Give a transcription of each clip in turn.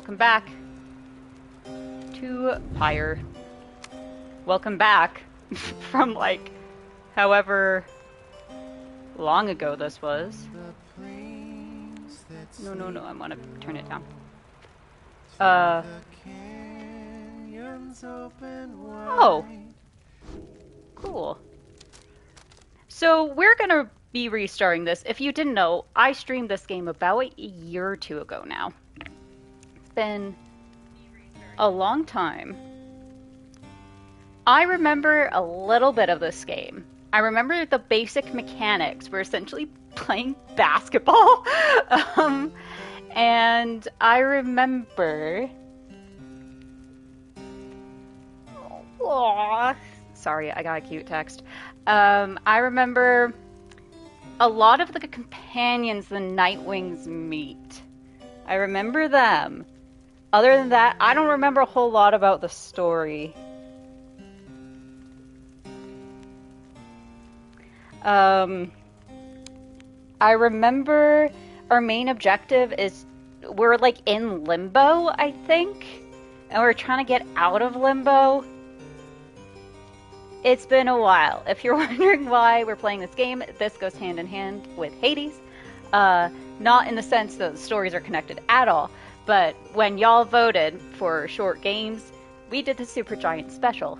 welcome back to Pyre. Welcome back from like however long ago this was. No, I want to turn it down. Oh. Cool. So we're gonna be restarting this. If you didn't know, I streamed this game about a year or two ago now. It's been a long time. I remember a little bit of this game. I remember the basic mechanics. We're essentially playing basketball. And I remember... Aww. Sorry, I got a cute text. I remember a lot of the companions the Nightwings meet. I remember them. Other than that, I don't remember a whole lot about the story. I remember our main objective is we're like in limbo, I think, and we're trying to get out of limbo. It's been a while. If you're wondering why we're playing this game, this goes hand in hand with Hades. Not in the sense that the stories are connected at all, but when y'all voted for short games, we did the Supergiant special,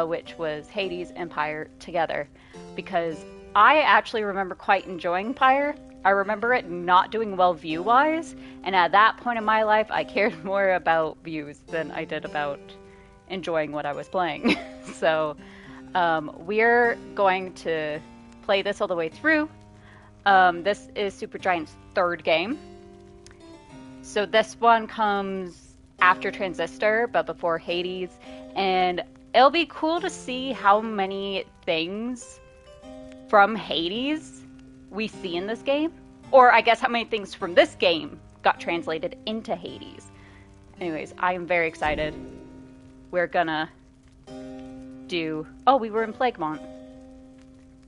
which was Hades and Pyre together, because I actually remember quite enjoying Pyre. I remember it not doing well view-wise, and at that point in my life, I cared more about views than I did about enjoying what I was playing. So, we're going to play this all the way through. This is Supergiant's third game. So this one comes after Transistor, but before Hades, and it'll be cool to see how many things from Hades we see in this game, or I guess how many things from this game got translated into Hades. Anyways, I am very excited. We're gonna do... Oh, we were in Plaguemont.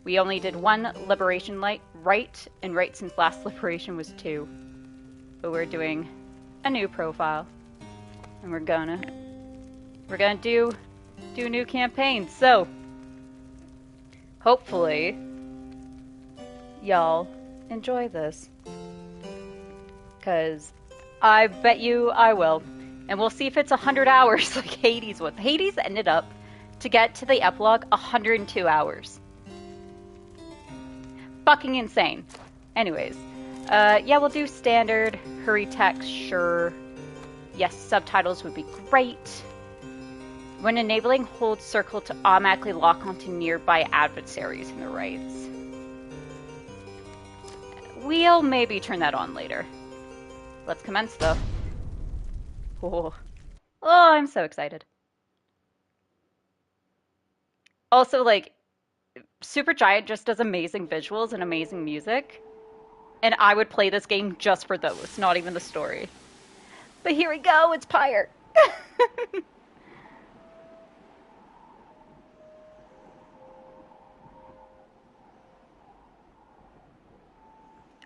We only did one Liberation rite, and right since last Liberation was 2. But we're doing a new profile, and we're gonna do a new campaign. So hopefully y'all enjoy this, because I bet you I will. And we'll see if it's 100 hours like Hades was. Hades ended up, to get to the epilogue, 102 hours. Fucking insane. Anyways, yeah, we'll do standard, hurry text, sure. Yes, subtitles would be great. When enabling, hold circle to automatically lock onto nearby adversaries in the rights. We'll maybe turn that on later. Let's commence, though. Oh, I'm so excited. Also, like, Supergiant just does amazing visuals and amazing music. And I would play this game just for those, not even the story. But here we go, it's Pyre.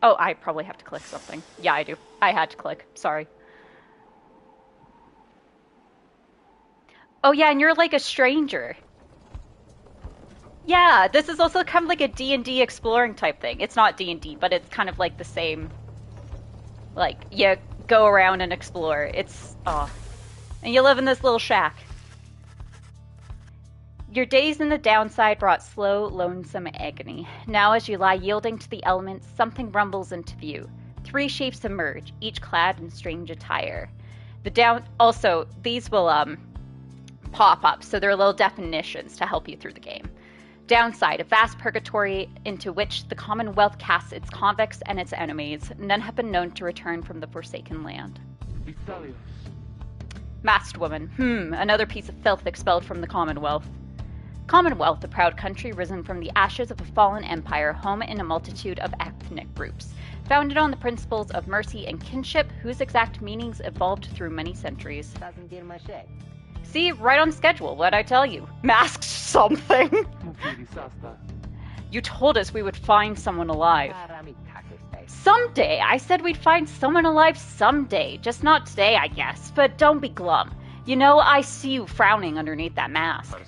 Oh, I probably have to click something. Yeah, I do. I had to click. Sorry. Oh, yeah, and you're like a stranger. Yeah, this is also kind of like a D&D exploring type thing. It's not D&D, but it's kind of like the same. Like, you go around and explore. It's, and you live in this little shack. Your days in the downside brought slow, lonesome agony. Now as you lie yielding to the elements, something rumbles into view. 3 shapes emerge, each clad in strange attire. Also, these will, pop up, so they're little definitions to help you through the game. Downside, a vast purgatory into which the Commonwealth casts its convicts and its enemies. None have been known to return from the Forsaken Land. Masked woman. Another piece of filth expelled from the Commonwealth. Commonwealth, a proud country risen from the ashes of a fallen empire, home in a multitude of ethnic groups. Founded on the principles of mercy and kinship, whose exact meanings evolved through many centuries. See, right on schedule, what'd I tell you? Masked something! You told us we would find someone alive. Someday! I said we'd find someone alive someday. Just not today, I guess. But don't be glum. You know, I see you frowning underneath that mask.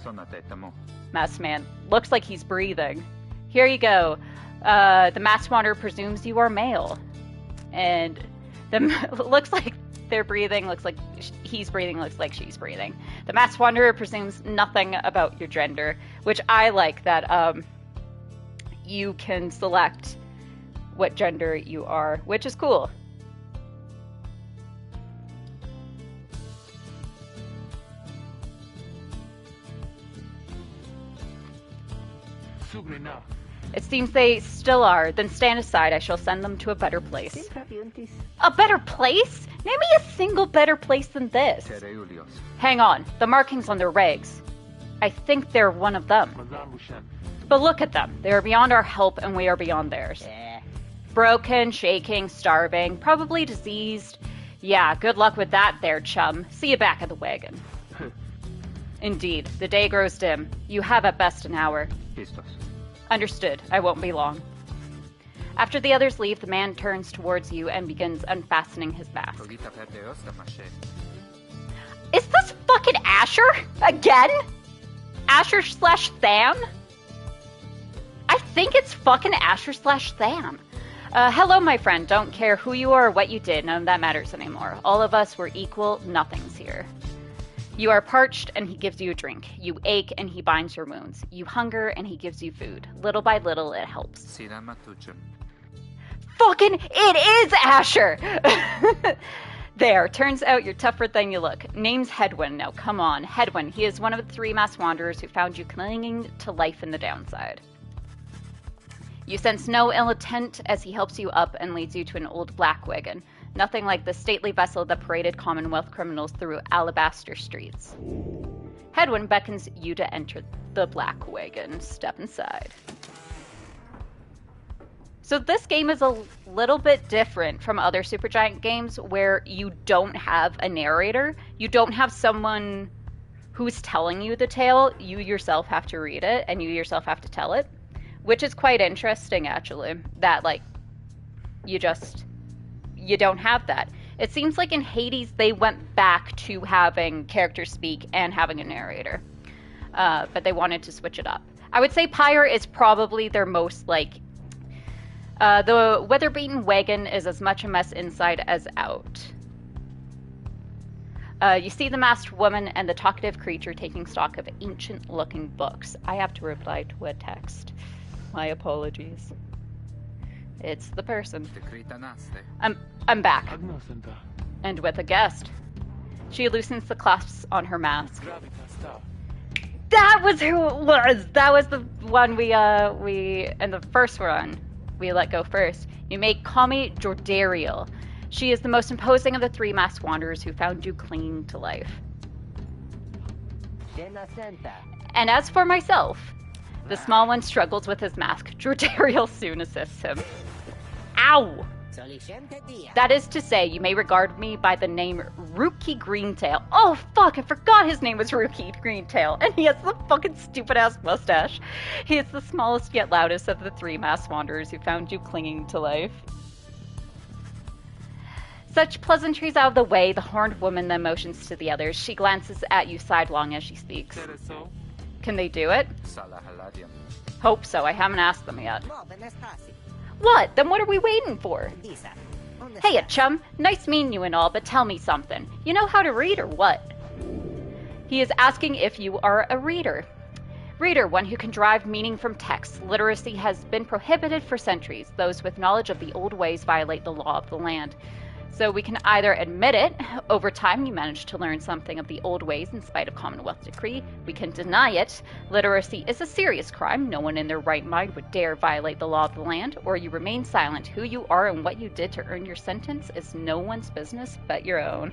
Masked man. Looks like he's breathing. Here you go. The masked wanderer presumes you are male. And looks like they're breathing, looks like he's breathing, looks like she's breathing. The masked wanderer presumes nothing about your gender, which I like that you can select what gender you are, which is cool. It seems they still are. Then stand aside. I shall send them to a better place. A better place? Name me a single better place than this. Hang on. The markings on their rags. I think they're one of them. But look at them. They are beyond our help and we are beyond theirs. Broken, shaking, starving, probably diseased. Yeah, good luck with that there, chum. See you back at the wagon. Indeed. The day grows dim. You have at best an hour. Understood. I won't be long. After the others leave, the man turns towards you and begins unfastening his mask. Is this fucking Asher? Again? Asher/Than? I think it's fucking Asher/Than. Hello, my friend. Don't care who you are or what you did. None of that matters anymore. All of us were equal. Nothing's here. You are parched, and he gives you a drink. You ache, and he binds your wounds. You hunger, and he gives you food. Little by little, it helps. Fucking, it is Asher! There, turns out you're tougher than you look. Name's Hedwyn. Now, come on. Hedwyn, he is one of the 3 masked wanderers who found you clinging to life in the downside. You sense no ill intent as he helps you up and leads you to an old black wagon. Nothing like the stately vessel that paraded Commonwealth criminals through alabaster streets. Hedwyn beckons you to enter the black wagon. Step inside. So this game is a little bit different from other Supergiant games where you don't have a narrator. You don't have someone who's telling you the tale. You yourself have to read it and you yourself have to tell it, which is quite interesting actually, that like you don't have that. It seems like in Hades they went back to having characters speak and having a narrator, but they wanted to switch it up. I would say Pyre is probably their most like, the weather-beaten wagon is as much a mess inside as out. You see the masked woman and the talkative creature taking stock of ancient-looking books. I have to reply to a text. My apologies. It's the person. I'm back. And with a guest. She loosens the clasps on her mask. That was who it was! That was the one we in the first run, we let go first. You may call me Jordariel. She is the most imposing of the 3 masked wanderers who found you clinging to life. And as for myself, the small one struggles with his mask. Jordariel soon assists him. Ow! That is to say, you may regard me by the name Rookie Greentail. Oh fuck, I forgot his name was Rookie Greentail. And he has the fucking stupid ass mustache. He is the smallest yet loudest of the 3 masked wanderers who found you clinging to life. Such pleasantries out of the way, the horned woman then motions to the others. She glances at you sidelong as she speaks. Can they do it? Hope so, I haven't asked them yet. What? Then what are we waiting for? Hey, chum. Nice meeting you and all, but tell me something. You know how to read or what? He is asking if you are a reader. Reader, one who can derive meaning from text. Literacy has been prohibited for centuries. Those with knowledge of the old ways violate the law of the land. So we can either admit it, over time you managed to learn something of the old ways in spite of Commonwealth decree. We can deny it. Literacy is a serious crime. No one in their right mind would dare violate the law of the land. Or you remain silent. Who you are and what you did to earn your sentence is no one's business but your own.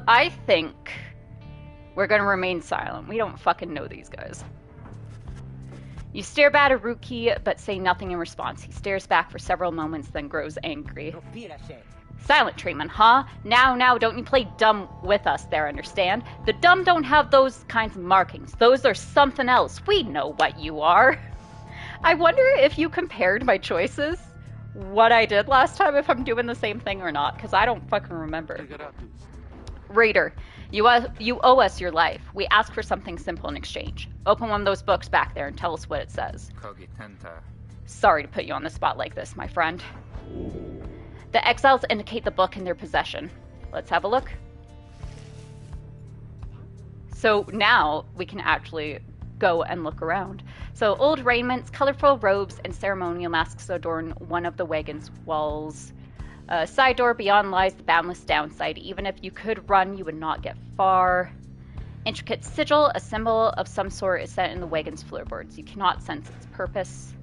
I think we're gonna remain silent. We don't fucking know these guys. You stare back at Ruki, but say nothing in response. He stares back for several moments, then grows angry. Silent treatment, huh? Now, don't you play dumb with us there, understand? The dumb don't have those kinds of markings. Those are something else. We know what you are. I wonder if you compared my choices, what I did last time, if I'm doing the same thing or not, because I don't fucking remember. Raider, you owe us your life. We ask for something simple in exchange. Open one of those books back there and tell us what it says. Sorry to put you on the spot like this, my friend. The exiles indicate the book in their possession. Let's have a look. So now we can actually go and look around. So old raiments, colorful robes, and ceremonial masks adorn one of the wagon's walls. Side door beyond lies the boundless downside. Even if you could run, you would not get far. Intricate sigil, a symbol of some sort, is set in the wagon's floorboards. You cannot sense its purpose.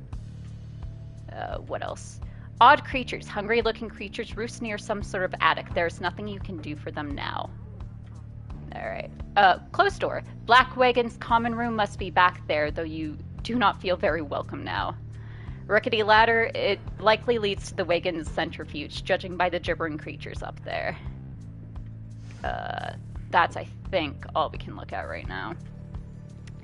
What else? Odd creatures, hungry-looking creatures, roost near some sort of attic. There's nothing you can do for them now. Alright. Closed door. Black wagon's common room must be back there, though you do not feel very welcome now. Rickety ladder, it likely leads to the wagon's centrifuge, judging by the gibbering creatures up there. That's, I think, all we can look at right now.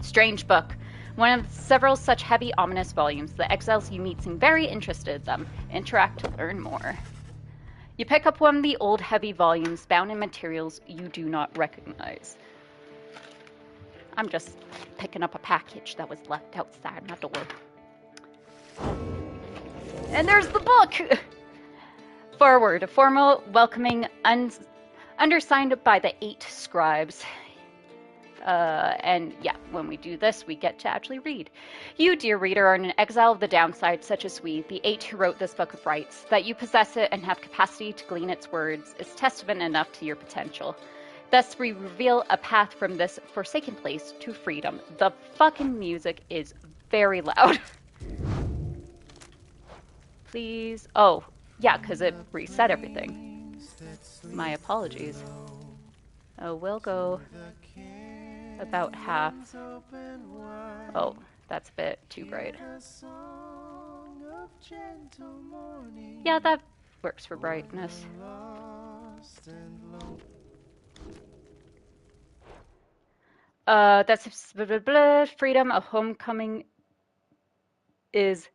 Strange book. One of several such heavy, ominous volumes. The exiles you meet seem very interested in them. Interact to learn more. You pick up one of the old, heavy volumes bound in materials you do not recognize. I'm just picking up a package that was left outside my door. And there's the book! Forward, a formal, welcoming, undersigned by the 8 scribes. And yeah, when we do this, we get to actually read. You, dear reader, are an exile of the downside, such as we, the 8 who wrote this book of rights. That you possess it and have capacity to glean its words is testament enough to your potential. Thus, we reveal a path from this forsaken place to freedom. The fucking music is very loud. Please. Oh, yeah, because it reset everything. My apologies. Oh, we'll go about half. Oh, that's a bit too bright. Yeah, that works for brightness. That's freedom, a homecoming is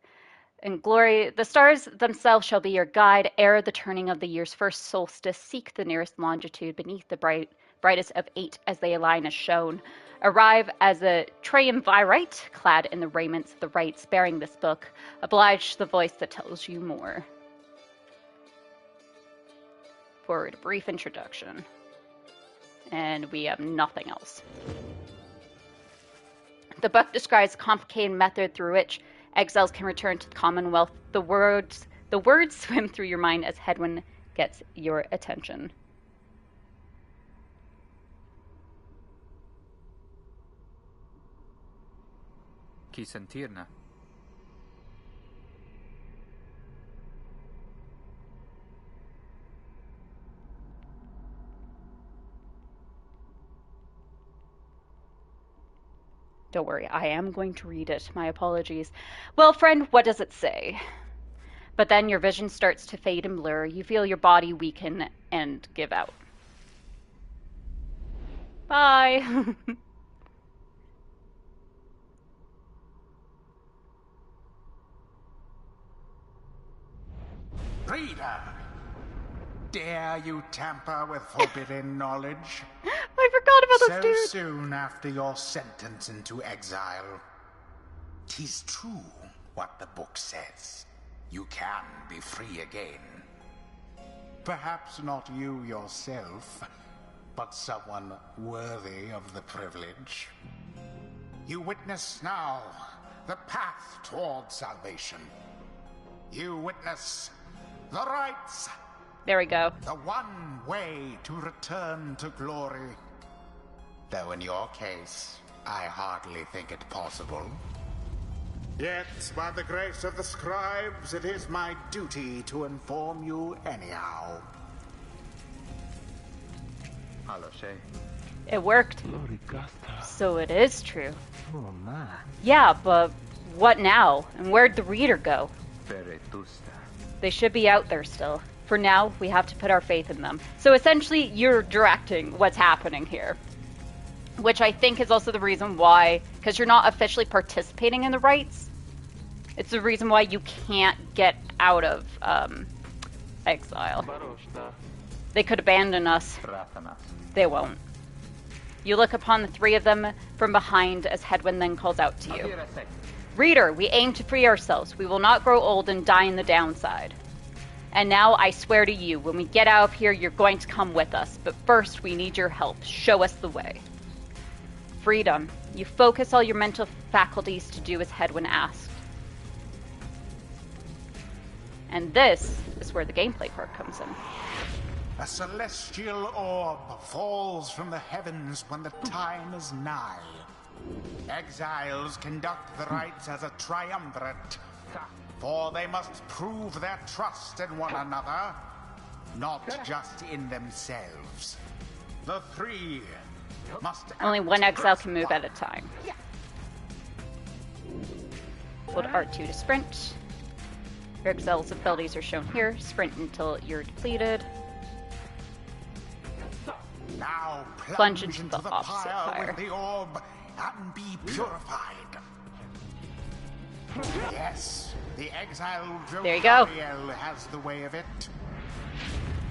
in glory. The stars themselves shall be your guide. Ere the turning of the year's first solstice, seek the nearest longitude beneath the brightest of 8 as they align as shown. Arrive as a triumvirate, clad in the raiments of the rites, bearing this book. Oblige the voice that tells you more. Forward, a brief introduction. And we have nothing else. The book describes a complicated method through which exiles can return to the Commonwealth. The words swim through your mind as Hedwyn gets your attention. Chi sentirne? Don't worry, I am going to read it. My apologies. Well, friend, what does it say? But then your vision starts to fade and blur. You feel your body weaken and give out. Bye. Reader, dare you tamper with forbidden knowledge? I forgot about this dude. So soon after your sentence into exile. 'Tis true what the book says. You can be free again. Perhaps not you yourself, but someone worthy of the privilege. You witness now the path toward salvation. You witness the rights. There we go. The one way to return to glory. Though in your case, I hardly think it possible. Yet, by the grace of the scribes, it is my duty to inform you anyhow. It worked. So it is true. Yeah, but What now? And where'd the reader go? Veretusta. They should be out there still. For now, we have to put our faith in them. So essentially, you're directing what's happening here. Which I think is also the reason why, because you're not officially participating in the rites, it's the reason why you can't get out of exile. They could abandon us. They won't. You look upon the three of them from behind as Hedwyn then calls out to you. Reader, we aim to free ourselves. We will not grow old and die in the downside. And now I swear to you, when we get out of here, you're going to come with us. But first, we need your help. Show us the way. Freedom. You focus all your mental faculties to do as Hedwyn asked. And this is where the gameplay part comes in. A celestial orb falls from the heavens when the time is nigh. Exiles conduct the rites as a triumvirate, for they must prove their trust in one another, not just in themselves. The three must Only one exile can move at a time. Hold R2 to sprint. Your exile's abilities are shown here. Sprint until you're depleted. now Plunge into the opposite pyre pyre. with the orb and be purified. Yes, the exiled There you go. Jodariel has the way of it.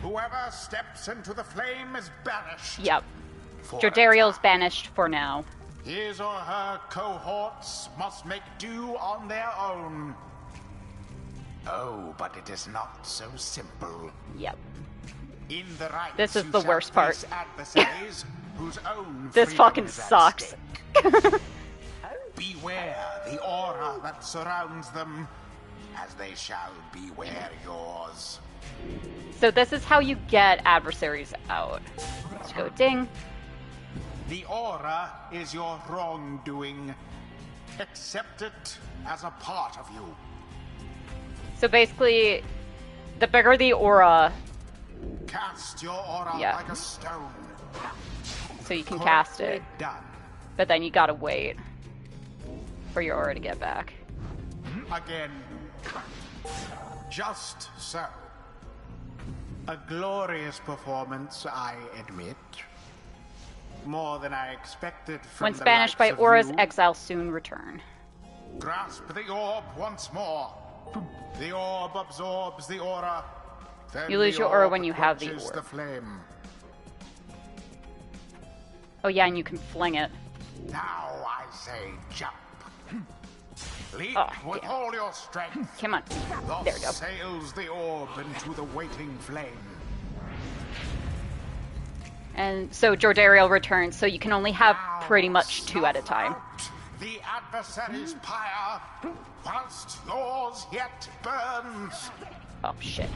Whoever steps into the flame is banished. Yep. For a Jodariel's time. banished for now. His or her cohorts must make do on their own. Oh, but it is not so simple. Yep. In the rites, This is you the shall worst part. face adversaries whose own This freedom fucking is at sucks. stake. Beware the aura that surrounds them, as they shall beware yours. So this is how you get adversaries out. Let's go ding. The aura is your wrongdoing. Accept it as a part of you. So basically, the bigger the aura, Cast your aura Yeah. like a stone. so you can cast it. Correctly done. But then you gotta wait for your aura to get back. Again. Just so. A glorious performance, I admit. More than I expected from When the banished by likes of auras, you. exiles soon return. Grasp the orb once more. The orb absorbs the aura. Then You lose the your aura orb when you have the quenches orb. the flame. Oh yeah, and you can fling it. Now I say jump. Leap Oh, with damn. all your strength. Come on. Thus There we go. sails the orb into the waiting flame. And so Jordariel returns, so you can only have Now pretty much two at a snuff time. out the adversary's pyre, whilst yours yet burns. Oh shit.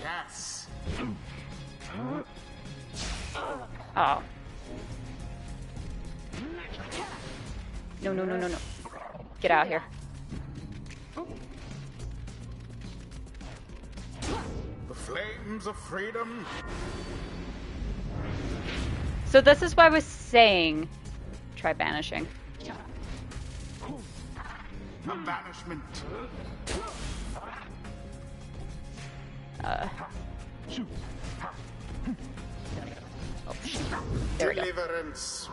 Yes. Oh. No, no, no, no, no. Get out of here. The flames of freedom. So this is why I was saying, try banishing. A banishment. Oh shit. There we go. Deliverance.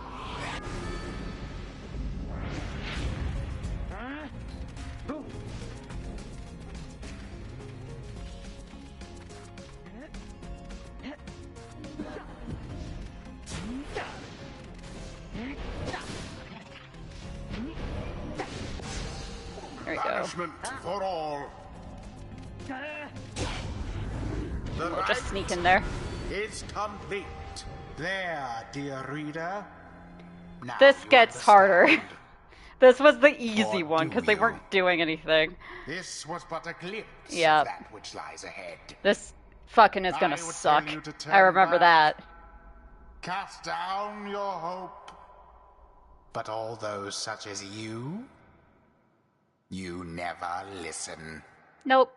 There we go. Banishment for all. The We'll just rite sneak in there. is complete. There, dear reader. Now This you gets harder. understand. This was the easy Or one do because they you? weren't doing anything. This was but a glimpse Yeah. of that which lies ahead. This fucking is gonna I would suck. tell you to turn I remember back. that. Cast down your hope. But all those such as you never listen. Nope.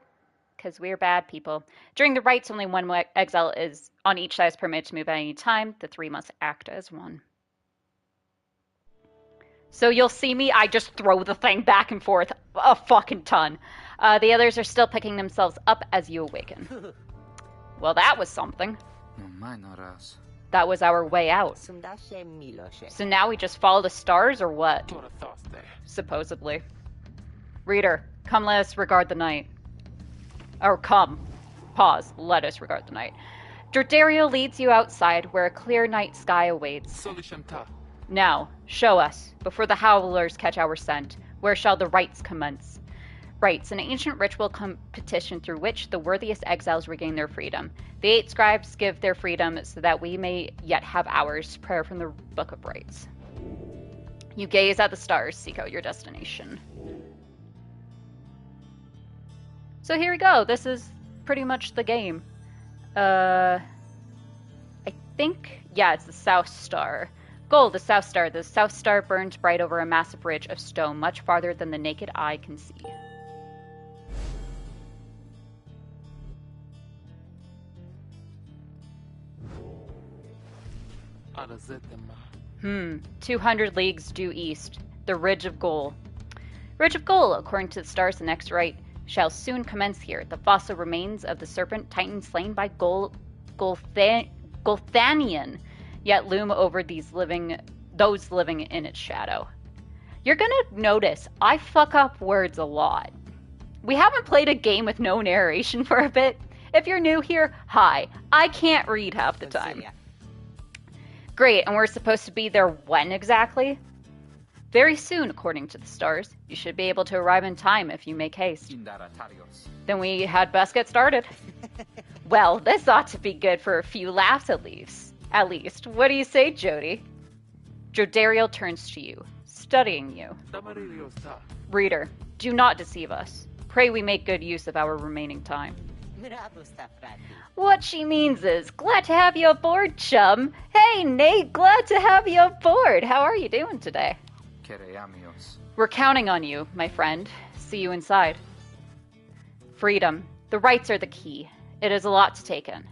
Because we're bad people. During the rites, only one exile is on each side is permitted to move at any time. The three must act as one. So you'll see me, I just throw the thing back and forth a fucking ton. The others are still picking themselves up as you awaken. Well, that was something. That was our way out. So now we just follow the stars or what? Supposedly. Reader, come let us regard the night. Or come. Pause. Let us regard the night. Jordario leads you outside where a clear night sky awaits. Now, show us, before the howlers catch our scent, where shall the rites commence? Rites, an ancient ritual competition through which the worthiest exiles regain their freedom. The 8 scribes give their freedom so that we may yet have ours. Prayer from the Book of Rites. You gaze at the stars, seek out your destination. So here we go. This is pretty much the game. I think, yeah, it's the South Star. Goal, the South Star. The South Star burns bright over a massive ridge of stone, much farther than the naked eye can see. 200 leagues due east. The Ridge of Goal. Ridge of Goal, according to the stars, the next rite shall soon commence here. The fossil remains of the serpent titan slain by Gulthanian yet loom over those living in its shadow. You're gonna notice I fuck up words a lot. We haven't played a game with no narration for a bit. If you're new here, hi. I can't read half the time. Great, and we're supposed to be there when exactly? Very soon, according to the stars. You should be able to arrive in time if you make haste. Then we had best get started. Well, this ought to be good for a few laughs at least. What do you say, Jody? Jordario turns to you, studying you. Reader, do not deceive us. Pray we make good use of our remaining time. What she means is, glad to have you aboard, chum. Hey, Nate, glad to have you aboard. How are you doing today? We're counting on you, my friend. See you inside. Freedom. The rights are the key. It is a lot to take in.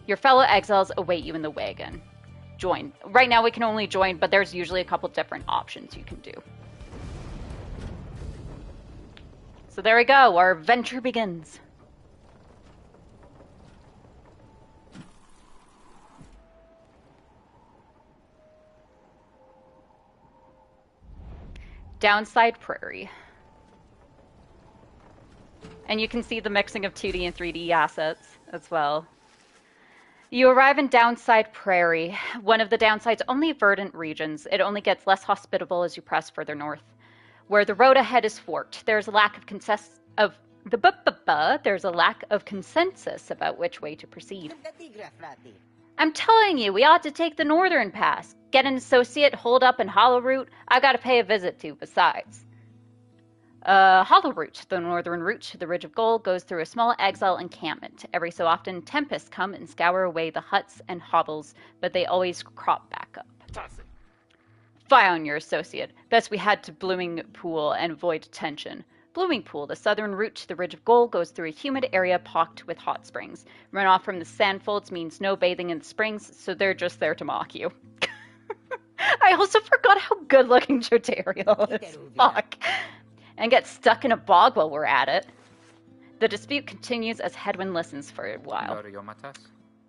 Your fellow exiles await you in the wagon. Join. Right now we can only join, but there's usually a couple different options you can do. So there we go. Our adventure begins. Downside Prairie. And you can see the mixing of 2D and 3D assets as well. You arrive in Downside Prairie, one of the Downside's only verdant regions. It only gets less hospitable as you press further north. Where the road ahead is forked, there's a lack of consensus about which way to proceed. I'm telling you, we ought to take the northern pass. Get an associate holed up in Hollow Route. I've got to pay a visit to besides. Hollow Route, the northern route to the Ridge of Gold, goes through a small exile encampment. Every so often, tempests come and scour away the huts and hovels, but they always crop back up. Fie on your associate. Best we head to Blooming Pool and avoid tension. Blooming Pool, the southern route to the Ridge of Gold, goes through a humid area pocked with hot springs. Runoff from the sandfolds means no bathing in the springs, so they're just there to mock you. I also forgot how good-looking Jordario is. Fuck. And get stuck in a bog while we're at it. The dispute continues as Hedwyn listens for a while.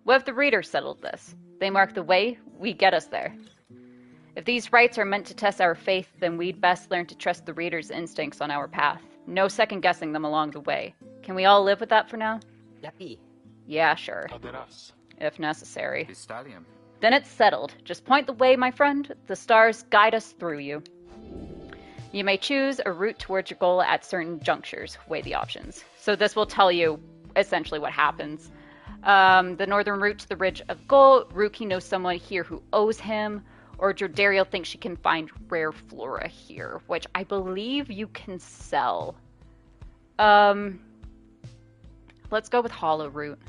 What if the reader settled this? They mark the way, we get us there. If these rites are meant to test our faith, then we'd best learn to trust the reader's instincts on our path. No second-guessing them along the way. Can we all live with that for now? Yeah, sure. If necessary. Then it's settled. Just point the way, my friend. The stars guide us through you. You may choose a route towards your goal at certain junctures. Weigh the options. So this will tell you essentially what happens. The northern route to the Ridge of Gold. Ruki knows someone here who owes him. Or Jordario thinks she can find rare flora here, which I believe you can sell. Let's go with Hollow Route.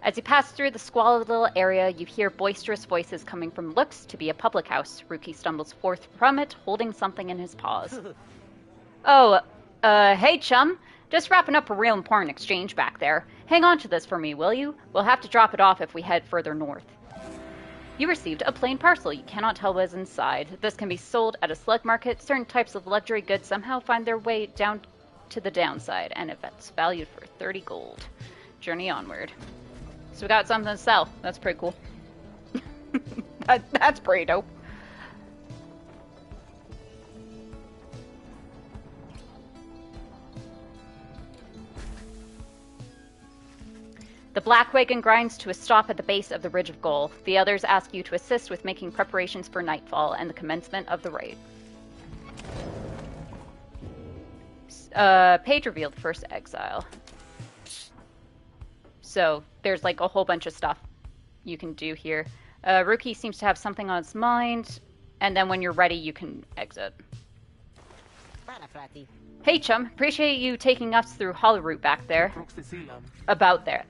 As you pass through the squalid little area, you hear boisterous voices coming from what looks to be a public house. Ruki stumbles forth from it, holding something in his paws. Oh, hey, chum. Just wrapping up a real important exchange back there. Hang on to this for me, will you? We'll have to drop it off if we head further north. You received a plain parcel. You cannot tell what is inside. This can be sold at a slug market. Certain types of luxury goods somehow find their way down to the downside, and if it's valued for 30 gold. Journey onward. So we got something to sell. That's pretty cool. That's pretty dope. The black wagon grinds to a stop at the base of the Ridge of Gold. The others ask you to assist with making preparations for nightfall and the commencement of the raid. Page revealed first exile. So there's like a whole bunch of stuff you can do here. Ruki seems to have something on his mind, and then when you're ready, you can exit. Hey, chum. Appreciate you taking us through Hollow Route back there. About there.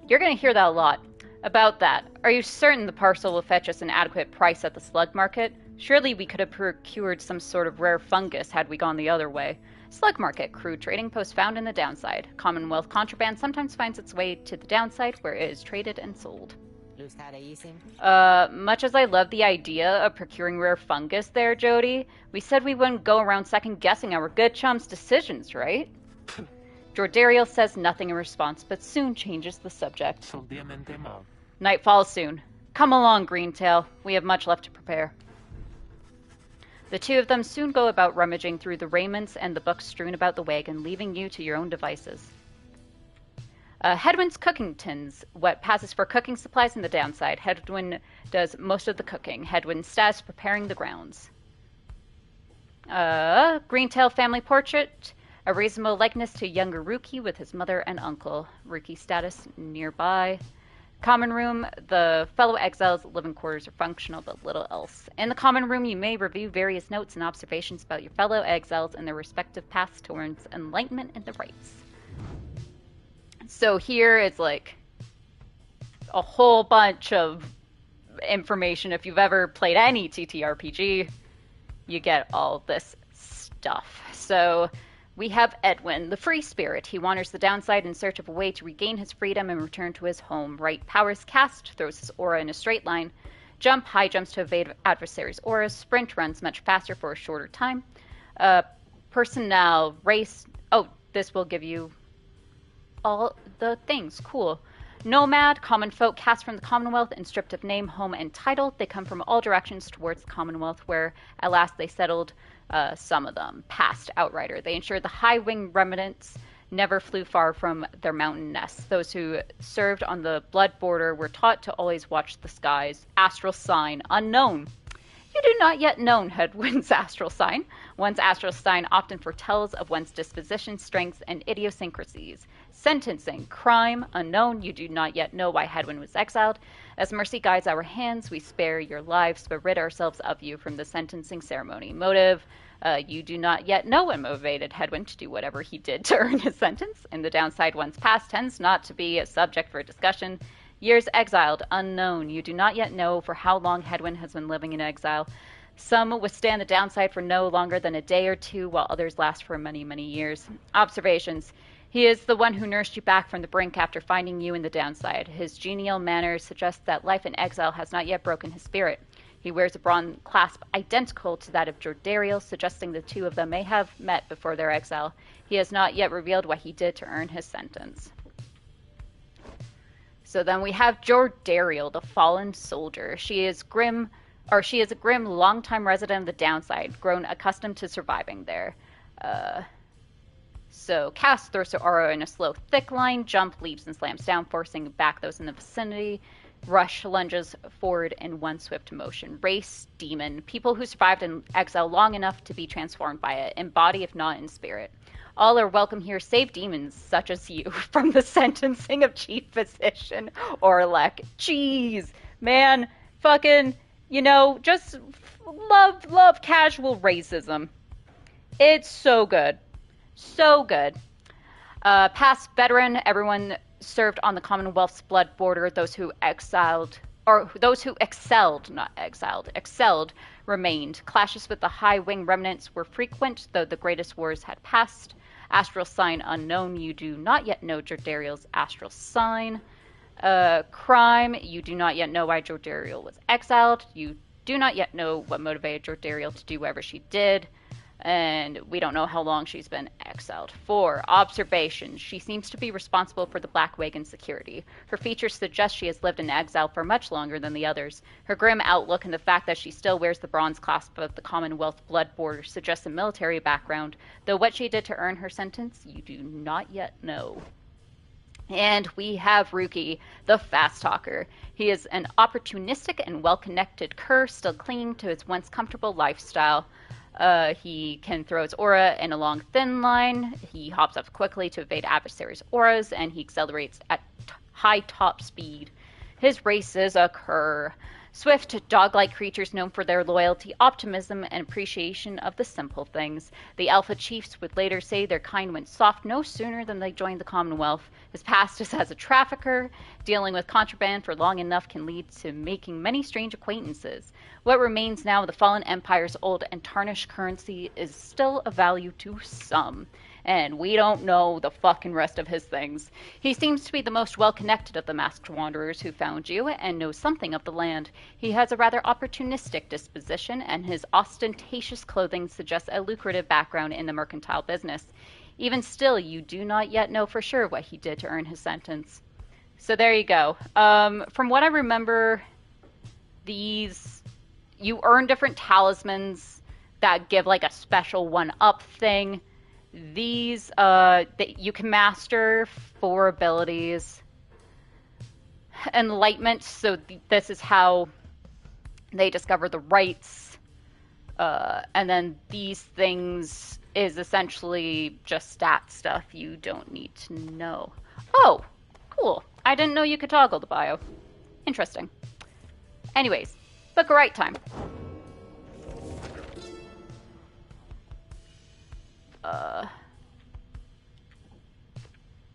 You're going to hear that a lot. About that. Are you certain the parcel will fetch us an adequate price at the slug market? Surely we could have procured some sort of rare fungus had we gone the other way. Slug market, crude trading post found in the downside. Commonwealth contraband sometimes finds its way to the downside where it is traded and sold. Much as I love the idea of procuring rare fungus there, Jody, we said we wouldn't go around second-guessing our good chum's decisions, right? Jordariel says nothing in response, but soon changes the subject. Night falls soon. Come along, Greentail. We have much left to prepare. The two of them soon go about rummaging through the raiments and the books strewn about the wagon, leaving you to your own devices. Hedwin's cooking tins, what passes for cooking supplies in the downside. Hedwin does most of the cooking. Hedwin's status preparing the grounds. Greentail family portrait, a reasonable likeness to younger Ruki with his mother and uncle. Ruki status nearby. Common room, the fellow exiles' living quarters are functional, but little else. In the common room, you may review various notes and observations about your fellow exiles and their respective paths towards enlightenment and the rites. So here it's like a whole bunch of information. If you've ever played any TTRPG, you get all this stuff. So we have Edwin, the free spirit. He wanders the downside in search of a way to regain his freedom and return to his home. Right powers cast, throws his aura in a straight line. Jump, high jumps to evade adversaries' auras. Sprint, runs much faster for a shorter time. Personnel, race. Oh, this will give you all the things. Cool. Nomad, common folk cast from the Commonwealth and stripped of name, home, and title. They come from all directions towards the Commonwealth, where at last they settled. Some of them. Past Outrider. They ensured the high-winged remnants never flew far from their mountain nests. Those who served on the blood border were taught to always watch the skies. Astral sign. Unknown. You do not yet know Hedwin's astral sign. One's astral sign often foretells of one's disposition, strengths, and idiosyncrasies. Sentencing. Crime. Unknown. You do not yet know why Hedwin was exiled. As mercy guides our hands, we spare your lives, but rid ourselves of you from the sentencing ceremony. Motive. You do not yet know what motivated Hedwin to do whatever he did to earn his sentence. In the downside, one's past tends not to be a subject for discussion. Years exiled, unknown. You do not yet know for how long Hedwin has been living in exile. Some withstand the downside for no longer than a day or two, while others last for many, many years. Observations. He is the one who nursed you back from the brink after finding you in the downside. His genial manner suggests that life in exile has not yet broken his spirit. He wears a bronze clasp identical to that of Jordariel, suggesting the two of them may have met before their exile. He has not yet revealed what he did to earn his sentence. So then we have Jordariel, the fallen soldier. She is a grim, longtime resident of the downside, grown accustomed to surviving there. So cast, throws her aura in a slow, thick line, jump, leaps, and slams down, forcing back those in the vicinity. Rush, lunges forward in one swift motion. Race, demon. People who survived in exile long enough to be transformed by it, in body if not in spirit. All are welcome here, save demons such as you from the sentencing of Chief Physician Orlek. Jeez, man, fucking, just love casual racism. It's so good. So good. Past veteran, everyone served on the Commonwealth's blood border. Those who excelled, not exiled, excelled, remained. Clashes with the High Wing remnants were frequent, though the greatest wars had passed. Astral sign unknown. You do not yet know Jordariel's astral sign. Crime. You do not yet know why Jordariel was exiled. You do not yet know what motivated Jordariel to do whatever she did. And we don't know how long she's been exiled for. Observation. She seems to be responsible for the Black Wagon security. Her features suggest she has lived in exile for much longer than the others. Her grim outlook and the fact that she still wears the bronze clasp of the Commonwealth blood border suggests a military background, though what she did to earn her sentence, you do not yet know. And we have Ruki, the fast talker. He is an opportunistic and well-connected cur, still clinging to his once comfortable lifestyle. He can throw his aura in a long, thin line. He hops up quickly to evade adversaries' auras, and he accelerates at high top speed. His races occur. Swift, dog-like creatures known for their loyalty, optimism, and appreciation of the simple things. The Alpha Chiefs would later say their kind went soft no sooner than they joined the Commonwealth. His past is as a trafficker. Dealing with contraband for long enough can lead to making many strange acquaintances. What remains now of the fallen empire's old and tarnished currency is still of value to some. And we don't know the fucking rest of his things. He seems to be the most well-connected of the masked wanderers who found you and knows something of the land. He has a rather opportunistic disposition, and his ostentatious clothing suggests a lucrative background in the mercantile business. Even still, you do not yet know for sure what he did to earn his sentence. So there you go. From what I remember, you earn different talismans that give like a special one-up thing. These that you can master 4 abilities. Enlightenment, so this is how they discover the rights. And then these things is essentially just stat stuff you don't need to know. Oh, cool. I didn't know you could toggle the bio. Interesting. Anyways, book a right time.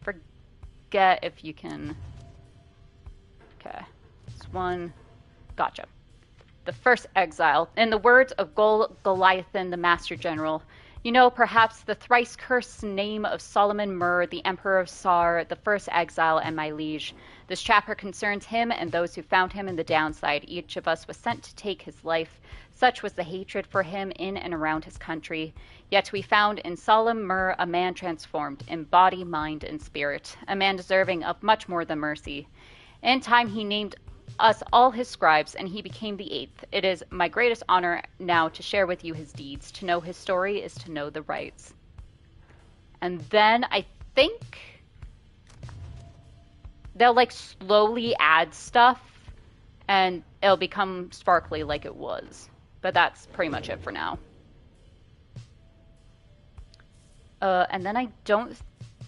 Forget if you can... Okay. This one. Gotcha. The first exile. In the words of Goliathan, the Master General, you know perhaps the thrice cursed name of Solomon Mur, the Emperor of Sar, the first exile and my liege. This chapter concerns him and those who found him in the downside. Each of us was sent to take his life. Such was the hatred for him in and around his country. Yet we found in Solomon Mur a man transformed in body, mind, and spirit, a man deserving of much more than mercy. In time he named us all his scribes, and he became the 8th. It is my greatest honor now to share with you his deeds. To know his story is to know the rights. And then I think they'll like slowly add stuff, and it'll become sparkly like it was. But that's pretty much it for now. And then I don't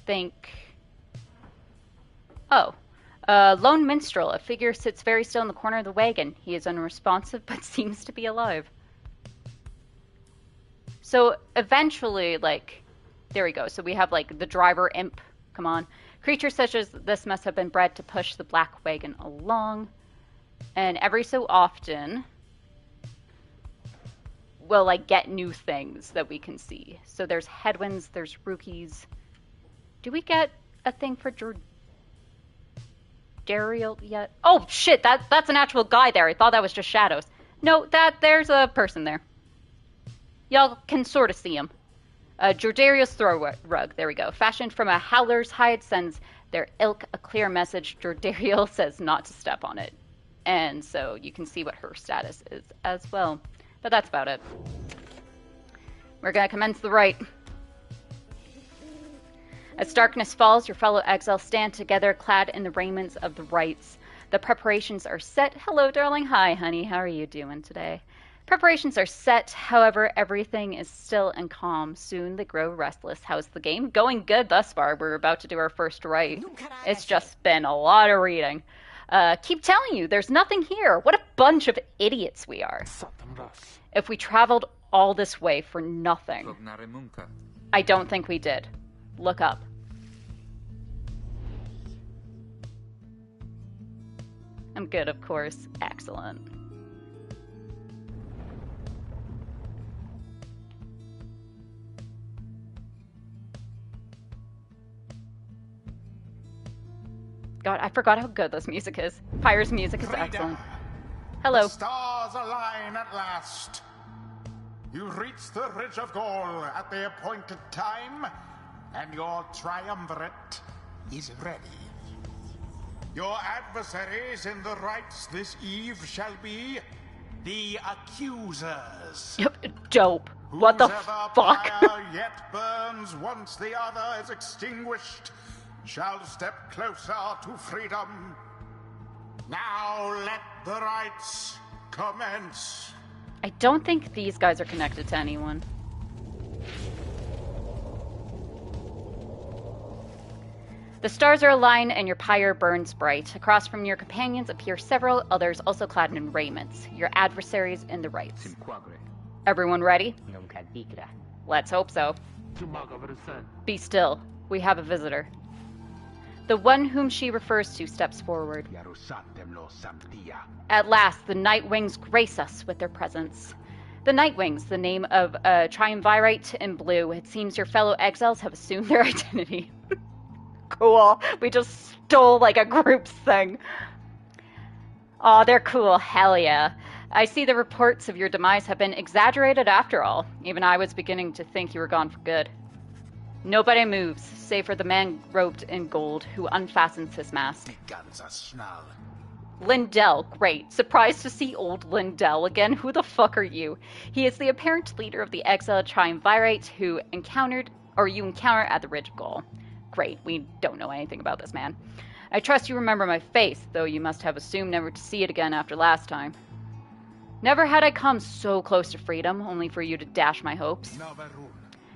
think... Oh. Lone minstrel. A figure sits very still in the corner of the wagon. He is unresponsive, but seems to be alive. So eventually, like... There we go. So we have, like, the driver imp. Come on. Creatures such as this must have been bred to push the black wagon along. And every so often... we'll like get new things that we can see. So there's headwinds, there's rookies. Do we get a thing for Jordariel yet? Oh shit, that's an actual guy there. I thought that was just shadows. No, there's a person there. Y'all can sort of see him. Jordariel's throw rug. There we go. Fashioned from a howler's hide, sends their ilk a clear message. Jordariel says not to step on it. And so you can see what her status is as well. But that's about it. We're going to commence the rite. As darkness falls, your fellow exiles stand together, clad in the raiments of the rites. The preparations are set. Hello, darling. Hi, honey. How are you doing today? Preparations are set. However, everything is still and calm. Soon they grow restless. How's the game? Going good thus far. We're about to do our first rite. It's just been a lot of reading. Keep telling you, there's nothing here. What a bunch of idiots we are. If we traveled all this way for nothing. I don't think we did. Look up. I'm good, of course. Excellent. God, I forgot how good this music is. Pyre's music is excellent. Hello. The stars align at last. You reach the Ridge of Goal at the appointed time, and your triumvirate is ready. Your adversaries in the rites this eve shall be the Accusers. Dope. What the Whosever fuck? fire yet burns once the other is extinguished shall step closer to freedom. Now let the rites commence. I don't think these guys are connected to anyone. The stars are aligned and your pyre burns bright. Across from your companions appear several others also clad in raiments, your adversaries in the rites. Everyone ready? Let's hope so. Be still. We have a visitor. The one whom she refers to steps forward. At last, the Nightwings grace us with their presence. The Nightwings, the name of a triumvirate in blue. It seems your fellow exiles have assumed their identity. Cool. We just stole like a group's thing. Aw, they're cool. Hell yeah. I see the reports of your demise have been exaggerated after all. Even I was beginning to think you were gone for good. Nobody moves, save for the man robed in gold who unfastens his mask. Lindell, great. Surprised to see old Lindell again. Who the fuck are you? He is the apparent leader of the exiled triumvirate who you encounter at the Ridge of Goal. Great, we don't know anything about this man. I trust you remember my face, though you must have assumed never to see it again after last time. Never had I come so close to freedom, only for you to dash my hopes.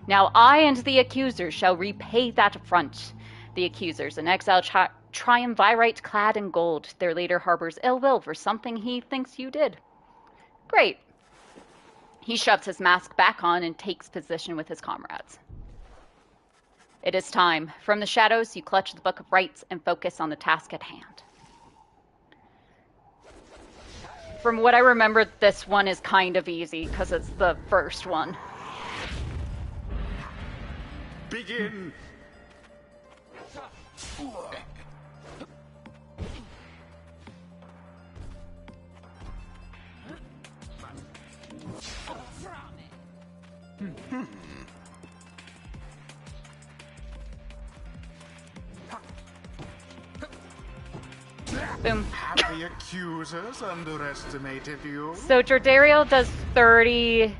Now I and the Accusers shall repay that affront. The Accusers, an exiled triumvirate clad in gold. Their leader harbors ill will for something he thinks you did. Great. He shoves his mask back on and takes position with his comrades. It is time. From the shadows, you clutch the Book of Rites and focus on the task at hand. From what I remember, this one is kind of easy because it's the first one. Begin. Boom. Have the Accusers underestimated you? So Jordariel does 30.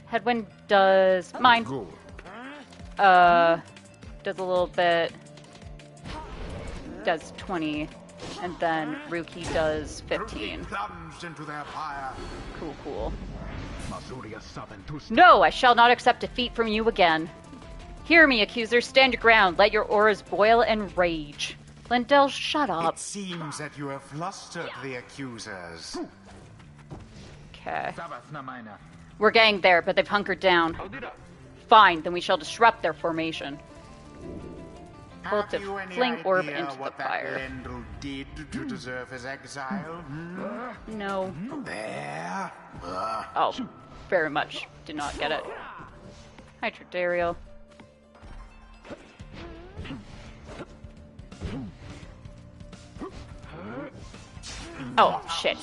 Headwind does mine. Good. Does a little bit. Does 20. And then Ruki does 15. Plunged into their pyre. Cool. No, I shall not accept defeat from you again. Hear me, Accuser. Stand your ground. Let your auras boil and rage. Lindell, shut up. It seems that you have flustered the Accusers. Okay. We're getting there, but they've hunkered down. Fine, then we shall disrupt their formation. Hold to fling orb into the fire. Lendl did to deserve his exile? No. There. Oh, very much. Did not get it. Hi, Jordariel. Oh, shit.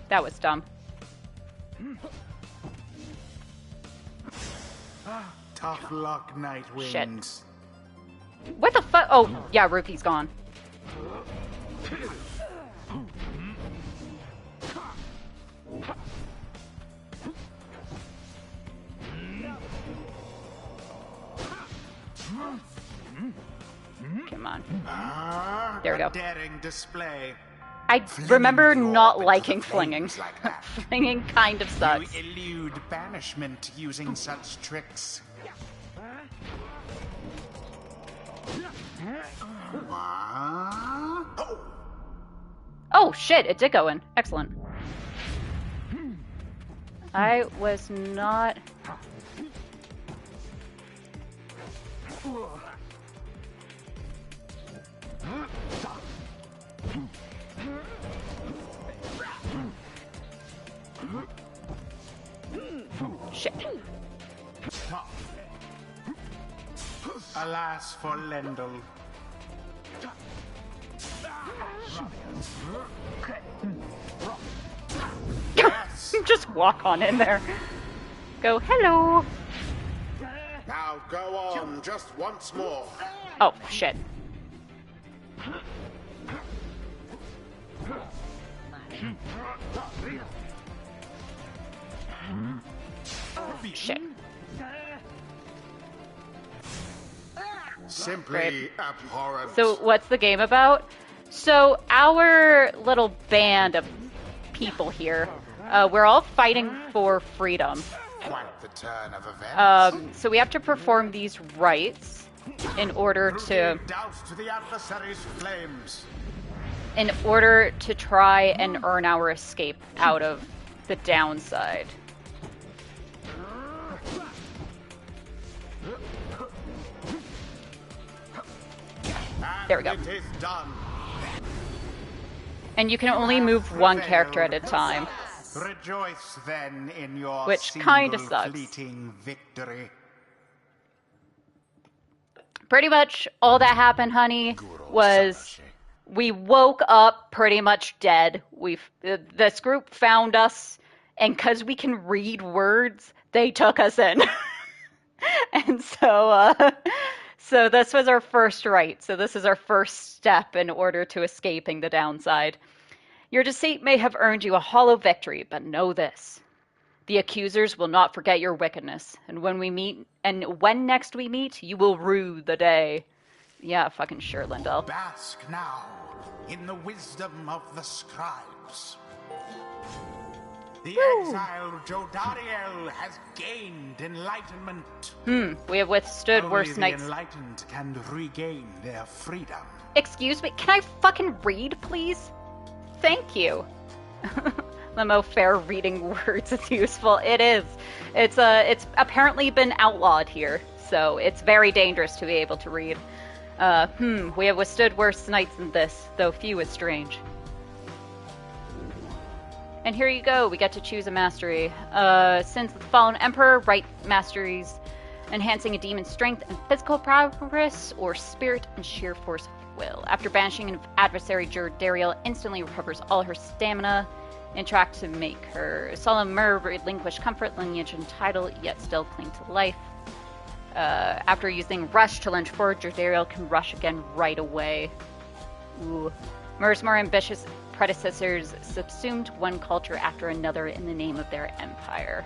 That was dumb. Tough luck, Nightwings. Shit. What the fuck? Oh, yeah, Ruki's gone. Come on. There we go. Daring display. I remember not liking flinging. Like that. Flinging kind of sucks. You elude banishment using such tricks. Oh, shit, it did go in. Excellent. I was not... shit. Alas for Lendl. Yes. Just walk on in there. Go, hello. Now go on, just once more. Oh, shit. Shit. Simply abhorrent. So what's the game about? So our little band of people here, we're all fighting for freedom. Quite the turn of events. So we have to perform these rites in order to Doused the adversary's flames. try and earn our escape out of the downside. There we go. It is done. And you can only move one character at a time. Rejoice then in your Which kinda single sucks. fleeting victory. Pretty much all that happened, honey, was we woke up pretty much dead. This group found us, and because we can read words, they took us in. And so this was our first rite. So this is our first step in order to escaping the downside. Your deceit may have earned you a hollow victory, but know this. The accusers will not forget your wickedness, and when next we meet, you will rue the day. Yeah, fucking sure, Lindell. Bask now in the wisdom of the scribes. The exiled Jodariel has gained enlightenment. We have withstood Only worse the nights. enlightened can regain their freedom. Excuse me, can I fucking read, please? Thank you. Limo, fair reading words is useful. It is. It's apparently been outlawed here, so it's very dangerous to be able to read. We have withstood worse nights than this, though few is strange. And here you go, we get to choose a mastery. Since the fallen emperor, right masteries enhancing a demon's strength and physical prowess, or spirit and sheer force of will. After banishing an adversary, Jordariel instantly recovers all her stamina. Interact to make her Solomur relinquish comfort, lineage, and title, yet still cling to life. After using Rush to lunge forward, Jordariel can rush again right away. Ooh. Mur's more ambitious predecessors subsumed one culture after another in the name of their empire.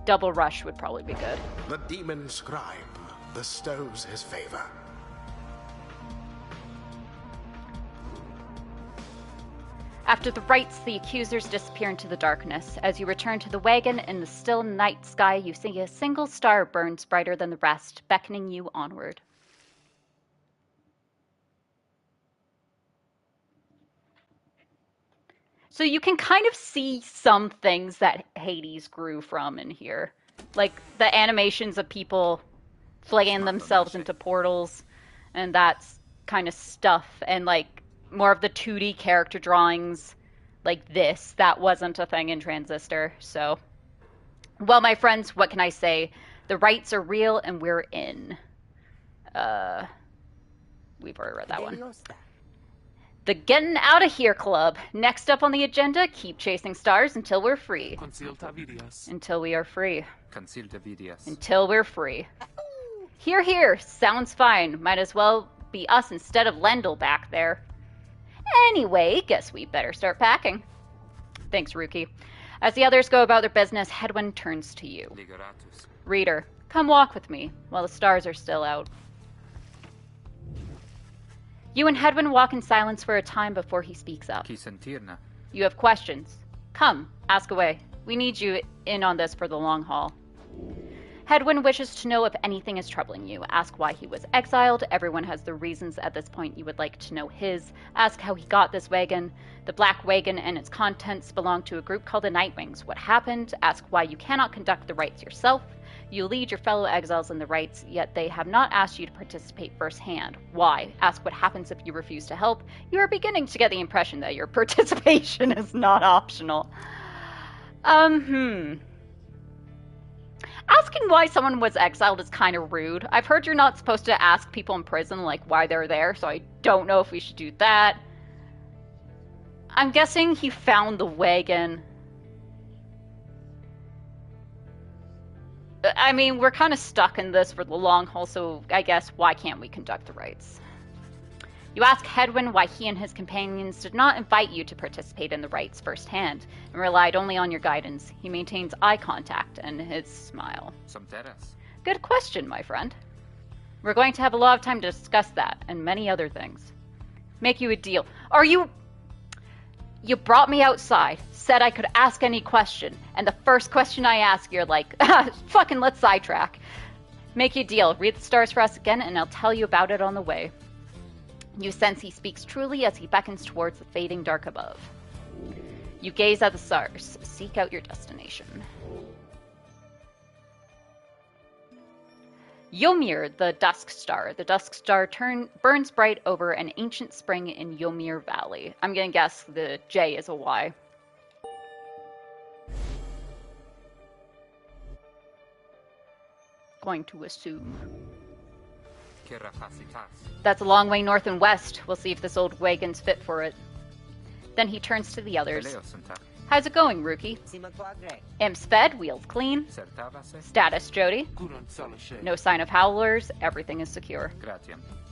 Double Rush would probably be good. The demon scribe bestows his favor. After the rites, the accusers disappear into the darkness. As you return to the wagon in the still night sky, you see a single star burns brighter than the rest, beckoning you onward. So you can kind of see some things that Hades grew from in here. Like the animations of people flinging themselves into portals and that kind of stuff. And like more of the 2D character drawings like this. That wasn't a thing in Transistor. So, well, my friends, what can I say? The rights are real and we're in. We've already read that one. The Getting Out of Here Club. Next up on the agenda, keep chasing stars until we're free. Until we are free. Until we're free. Here, here. Sounds fine. Might as well be us instead of Lendl back there. Anyway, guess we better start packing. Thanks, Rookie. As the others go about their business, Hedwyn turns to you. Reader, come walk with me while the stars are still out. You and Hedwyn walk in silence for a time before he speaks up. You have questions. Come, ask away. We need you in on this for the long haul. Hedwyn wishes to know if anything is troubling you. Ask why he was exiled. Everyone has their reasons at this point. You would like to know his. Ask how he got this wagon. The black wagon and its contents belong to a group called the Nightwings. What happened? Ask why you cannot conduct the rites yourself. You lead your fellow exiles in the rites, yet they have not asked you to participate firsthand. Why? Ask what happens if you refuse to help. You are beginning to get the impression that your participation is not optional. Asking why someone was exiled is kind of rude. I've heard you're not supposed to ask people in prison, like, why they're there, so I don't know if we should do that. I'm guessing he found the wagon. I mean, we're kind of stuck in this for the long haul, so I guess why can't we conduct the rites? You ask Hedwyn why he and his companions did not invite you to participate in the rites firsthand, and relied only on your guidance. He maintains eye contact and his smile. Good question, my friend. We're going to have a lot of time to discuss that, and many other things. Make you a deal. Are you... You brought me outside, said I could ask any question, and the first question I ask, you're like, fucking let's sidetrack. Make you a deal. Read the stars for us again, and I'll tell you about it on the way. You sense he speaks truly as he beckons towards the fading dark above. You gaze at the stars. Seek out your destination. Ymir, the Dusk Star. The Dusk Star burns bright over an ancient spring in Ymir Valley. I'm gonna guess the J is a Y. Going to assume. That's a long way north and west. We'll see if this old wagon's fit for it. Then he turns to the others. How's it going, Rookie? Imps fed, wheels clean. Status, Jody? No sign of howlers. Everything is secure.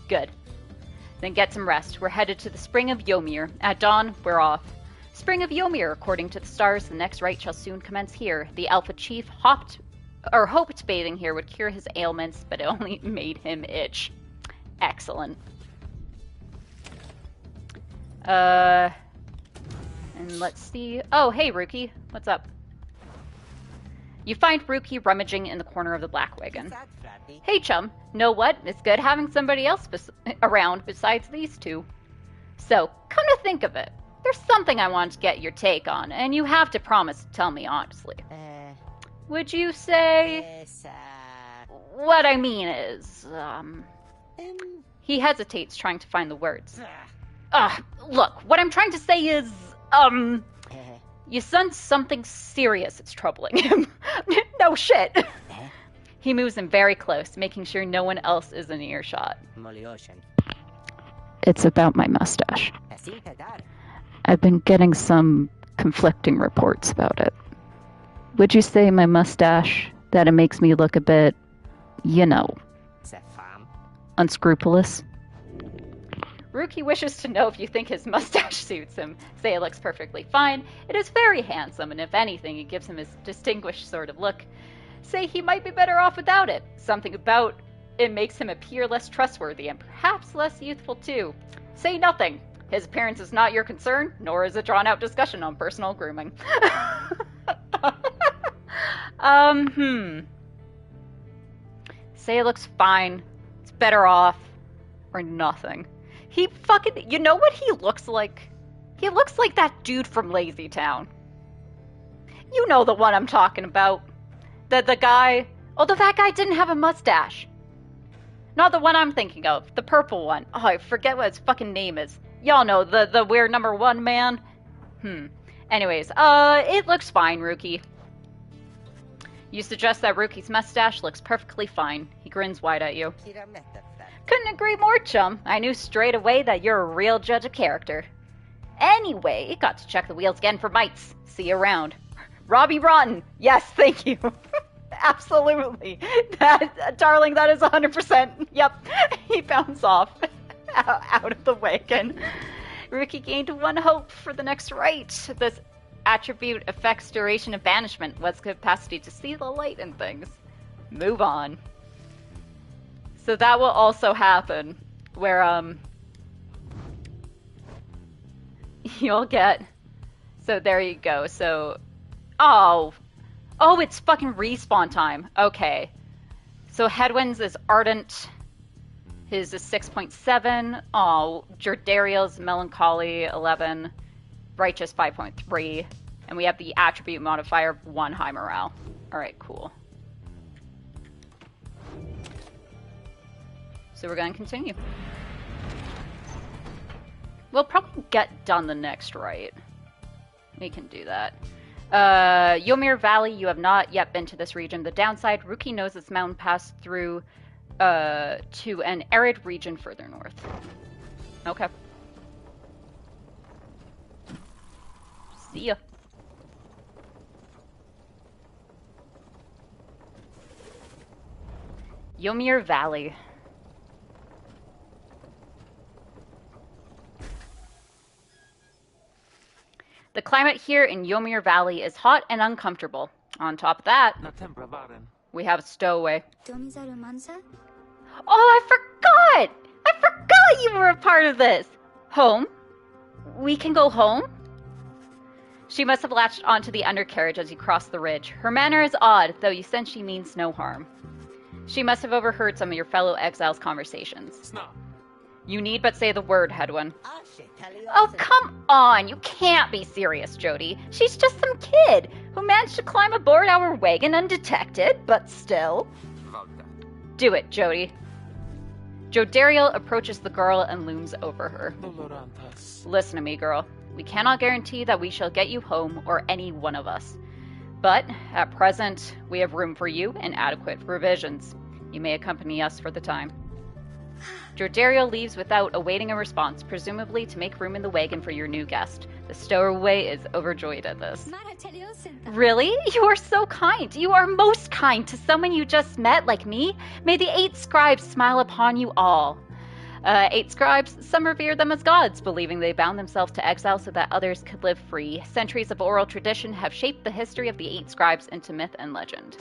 Good. Then get some rest. We're headed to the Spring of Ymir. At dawn, we're off. Spring of Ymir, according to the stars, the next rite shall soon commence here. The Alpha Chief hoped bathing here would cure his ailments, but it only made him itch. Excellent. And let's see. Oh, hey, Rookie. What's up? You find Rookie rummaging in the corner of the black wagon. Hey, chum. Know what? It's good having somebody else around besides these two. So, come to think of it, there's something I want to get your take on, and you have to promise to tell me honestly. Would you say... What I mean is, He hesitates, trying to find the words. Look, what I'm trying to say is, you sense something serious is troubling him. No shit. He moves in very close, making sure no one else is in earshot. It's about my mustache. I've been getting some conflicting reports about it. Would you say my mustache, that it makes me look a bit, you know, unscrupulous? Rookie wishes to know if you think his mustache suits him. Say it looks perfectly fine. It is very handsome, and if anything, it gives him his distinguished sort of look. Say he might be better off without it. Something about it makes him appear less trustworthy, and perhaps less youthful too. Say nothing. His appearance is not your concern, nor is a drawn-out discussion on personal grooming. Say it looks fine. It's better off. Or nothing. He fucking... You know what he looks like? He looks like that dude from Lazy Town. You know the one I'm talking about. The guy... Although that guy didn't have a mustache. Not the one I'm thinking of. The purple one. Oh, I forget what his fucking name is. Y'all know, the weird number one man. Anyways, it looks fine, Rookie. You suggest that Rookie's mustache looks perfectly fine. He grins wide at you. Couldn't agree more, chum. I knew straight away that you're a real judge of character. Anyway, got to check the wheels again for mites. See you around. Robbie Rotten. Yes, thank you. Absolutely. Darling, that is 100%. Yep. He bounced off out of the wagon. Rookie gained one hope for the next rite. This attribute affects duration of banishment. What's capacity to see the light in things? Move on. So that will also happen, where, you'll get, so there you go, so, oh, it's fucking respawn time, okay. So Headwinds is Ardent. His is 6.7. Oh, Jordariel's Melancholy 11. Righteous 5.3. And we have the attribute modifier of 1 high morale. Alright, cool. So we're going to continue. We'll probably get done the next right. We can do that. Ymir Valley, you have not yet been to this region. The downside, Rookie knows this mountain passed through to an arid region further north. Okay. See ya. Ymir Valley. The climate here in Ymir Valley is hot and uncomfortable. On top of that, we have a stowaway. Oh, I forgot! I forgot you were a part of this! Home? We can go home? She must have latched onto the undercarriage as you cross the ridge. Her manner is odd, though you sense she means no harm. She must have overheard some of your fellow exiles' conversations. You need but say the word, Hedwyn. Oh, come on! You can't be serious, Jody. She's just some kid who managed to climb aboard our wagon undetected, but still. Do it, Jody. Jodariel approaches the girl and looms over her. Listen to me, girl. We cannot guarantee that we shall get you home, or any one of us. But, at present, we have room for you and adequate provisions. You may accompany us for the time. Jordariel leaves without awaiting a response, presumably to make room in the wagon for your new guest. The stowaway is overjoyed at this. Really? You are so kind. You are most kind to someone you just met, like me. May the 8 scribes smile upon you all. 8 scribes, some revere them as gods, believing they bound themselves to exile so that others could live free. Centuries of oral tradition have shaped the history of the 8 scribes into myth and legend.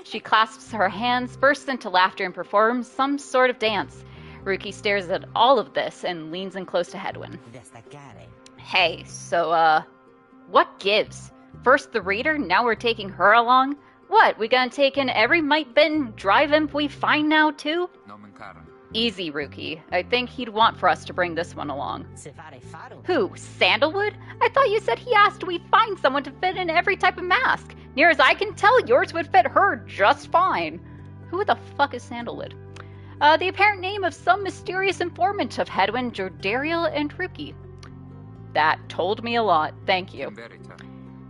She clasps her hands, bursts into laughter, and performs some sort of dance. Ruki stares at all of this and leans in close to Hedwyn. Hey, so, what gives? First the reader, now we're taking her along? What, we gonna take in every might-bitten drive imp we find now, too? Easy, Ruki. I think he'd want for us to bring this one along. Who, Sandalwood? I thought you said he asked we find someone to fit in every type of mask. Near as I can tell, yours would fit her just fine. Who the fuck is Sandalwood? The apparent name of some mysterious informant of Hedwyn, Jordariel, and Ruki. That told me a lot, thank you.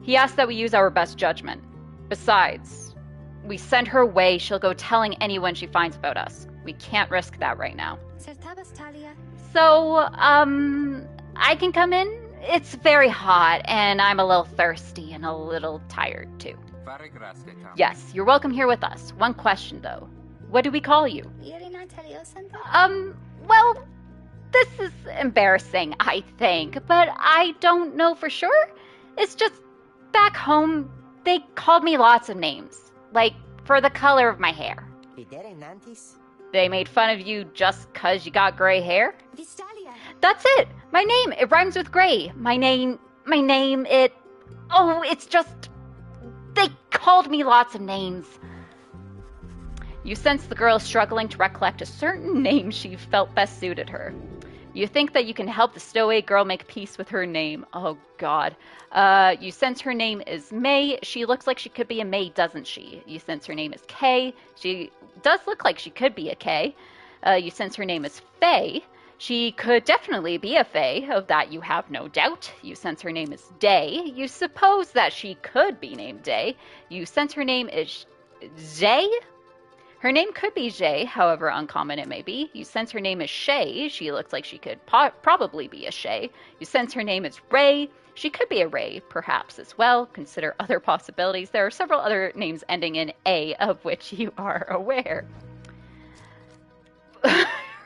He asked that we use our best judgment. Besides, we send her away, she'll go telling anyone she finds about us. We can't risk that right now. So, I can come in? It's very hot, and I'm a little thirsty and a little tired, too. Yes, you're welcome here with us. One question, though. What do we call you? Well, this is embarrassing, I think, but I don't know for sure. It's just, back home, they called me lots of names. Like, for the color of my hair. They made fun of you just 'cause you got gray hair? That's it! My name, it rhymes with gray. My name, it's just, they called me lots of names. You sense the girl struggling to recollect a certain name she felt best suited her. You think that you can help the stowaway girl make peace with her name. Oh, God. You sense her name is May. She looks like she could be a May, doesn't she? You sense her name is Kay. She does look like she could be a Kay. You sense her name is Faye. She could definitely be a Fae, of that you have no doubt. You sense her name is Day. You suppose that she could be named Day. You sense her name is Zay. Her name could be Jay, however uncommon it may be. You sense her name is Shay. She looks like she could probably be a Shay. You sense her name is Ray. She could be a Ray, perhaps, as well. Consider other possibilities. There are several other names ending in A, of which you are aware.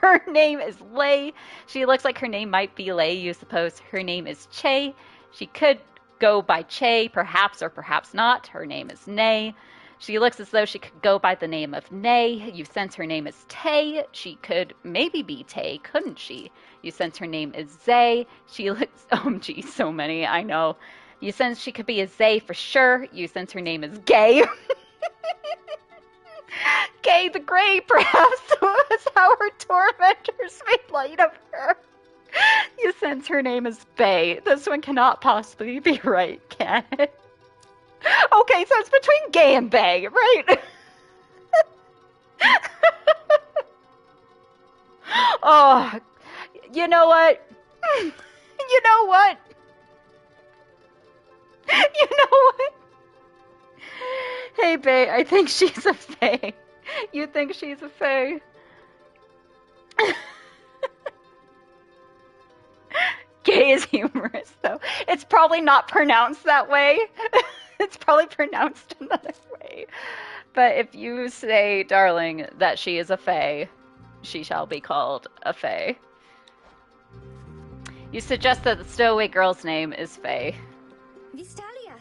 Her name is Lay. She looks like her name might be Lay. You suppose her name is Che. She could go by Che, perhaps or perhaps not. Her name is Nay. She looks as though she could go by the name of Nay. You sense her name is Tay. She could maybe be Tay, couldn't she? You sense her name is Zay. She looks, oh geez, so many, I know. You sense she could be a Zay for sure. You sense her name is Gay. Gay the Grey, perhaps, was how her tormentors made light of her. You sense her name is Faye. This one cannot possibly be right, can it? Okay, so it's between Gay and Bae, right? Oh, you know what? You know what? You know what? Hey, Bae, I think she's a Fae. You think she's a Fae? Gay is humorous, though. It's probably not pronounced that way. It's probably pronounced another way. But if you say, darling, that she is a Fae, she shall be called a Fae. You suggest that the stowaway girl's name is Fae. Vistalia.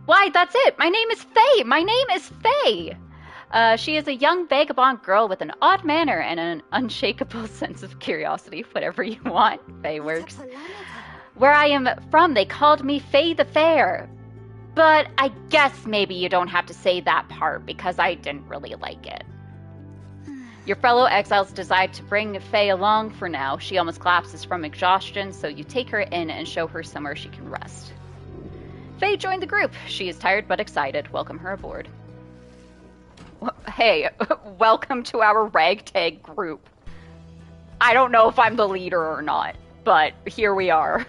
Why, that's it! My name is Fae! My name is Fae! She is a young vagabond girl with an odd manner and an unshakable sense of curiosity. Whatever you want, Fae works. Where I am from, they called me Fae the Fair. But I guess maybe you don't have to say that part because I didn't really like it. Your fellow exiles decide to bring Faye along for now. She almost collapses from exhaustion, so you take her in and show her somewhere she can rest. Faye joined the group. She is tired but excited. Welcome her aboard. Hey, welcome to our ragtag group. I don't know if I'm the leader or not, but here we are.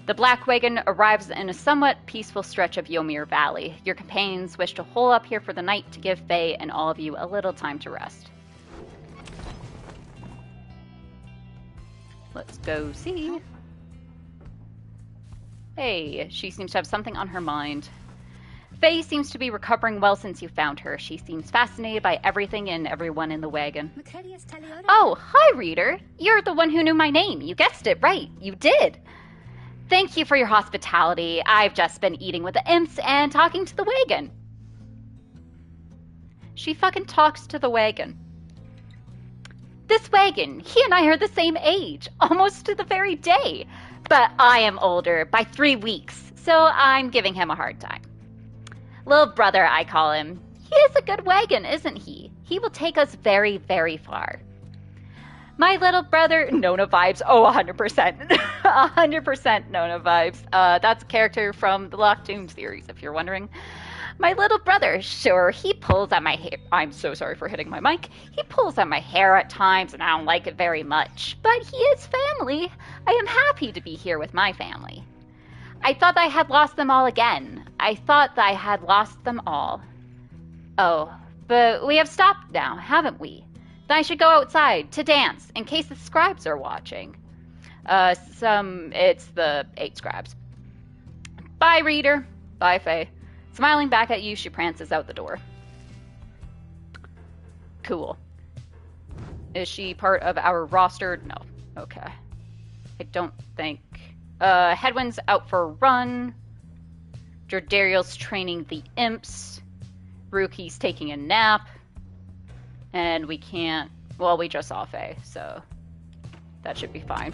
The Black Wagon arrives in a somewhat peaceful stretch of Ymir Valley. Your companions wish to hole up here for the night to give Faye and all of you a little time to rest. Let's go see. Hey, she seems to have something on her mind. Faye seems to be recovering well since you found her. She seems fascinated by everything and everyone in the wagon. Oh, hi, reader. You're the one who knew my name. You guessed it right. You did. Thank you for your hospitality. I've just been eating with the imps and talking to the wagon. She fucking talks to the wagon. This wagon, he and I are the same age, almost to the very day. But I am older by 3 weeks, so I'm giving him a hard time. Little brother, I call him. He is a good wagon, isn't he? He will take us very, very far. My little brother, Nona vibes. Oh, 100%. 100% Nona vibes. That's a character from the Locked Tomb series, if you're wondering. My little brother, sure, he pulls at my hair. I'm so sorry for hitting my mic. He pulls at my hair at times, and I don't like it very much. But he is family. I am happy to be here with my family. I thought I had lost them all again. I thought that I had lost them all. Oh, but we have stopped now, haven't we? Then I should go outside to dance, in case the scribes are watching. It's the 8 scribes. Bye, reader. Bye, Faye. Smiling back at you, she prances out the door. Cool. Is she part of our roster? No. Okay. I don't think. Headwind's out for a run. Jordariel's training the imps. Ruki's taking a nap. And we can't... Well, we just saw Faye, so that should be fine.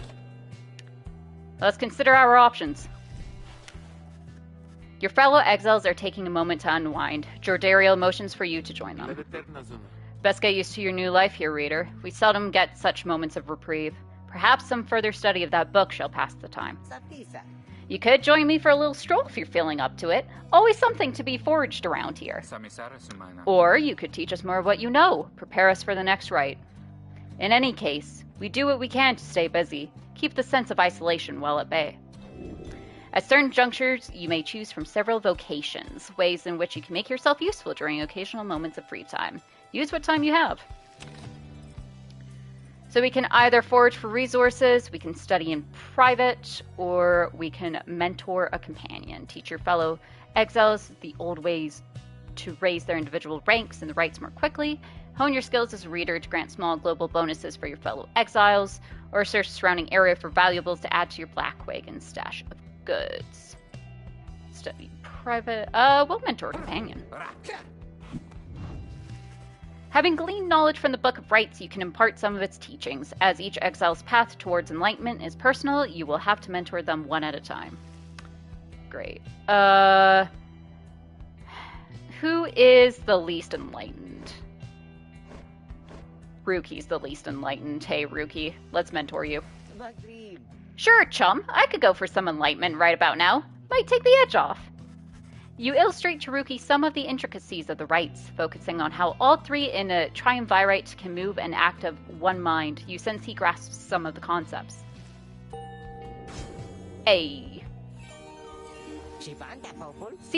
Let's consider our options. Your fellow exiles are taking a moment to unwind. Jordariel motions for you to join them. Best get used to your new life here, reader. We seldom get such moments of reprieve. Perhaps some further study of that book shall pass the time. You could join me for a little stroll if you're feeling up to it. Always something to be foraged around here. Or you could teach us more of what you know. Prepare us for the next rite. In any case, we do what we can to stay busy. Keep the sense of isolation well at bay. At certain junctures, you may choose from several vocations, ways in which you can make yourself useful during occasional moments of free time. Use what time you have. So we can either forage for resources, we can study in private, or we can mentor a companion. Teach your fellow exiles the old ways to raise their individual ranks and the rights more quickly. Hone your skills as a reader to grant small global bonuses for your fellow exiles, or search the surrounding area for valuables to add to your Black Wagon stash of goods. Study private. We'll mentor a companion. Having gleaned knowledge from the Book of Rites, you can impart some of its teachings. As each exile's path towards enlightenment is personal, you will have to mentor them one at a time. Great. Who is the least enlightened? Ruki's the least enlightened. Hey, Ruki, let's mentor you. Sure, chum. I could go for some enlightenment right about now. Might take the edge off. You illustrate to Ruki some of the intricacies of the rites, focusing on how all three in a triumvirate can move and act of one mind. You sense he grasps some of the concepts. Hey. See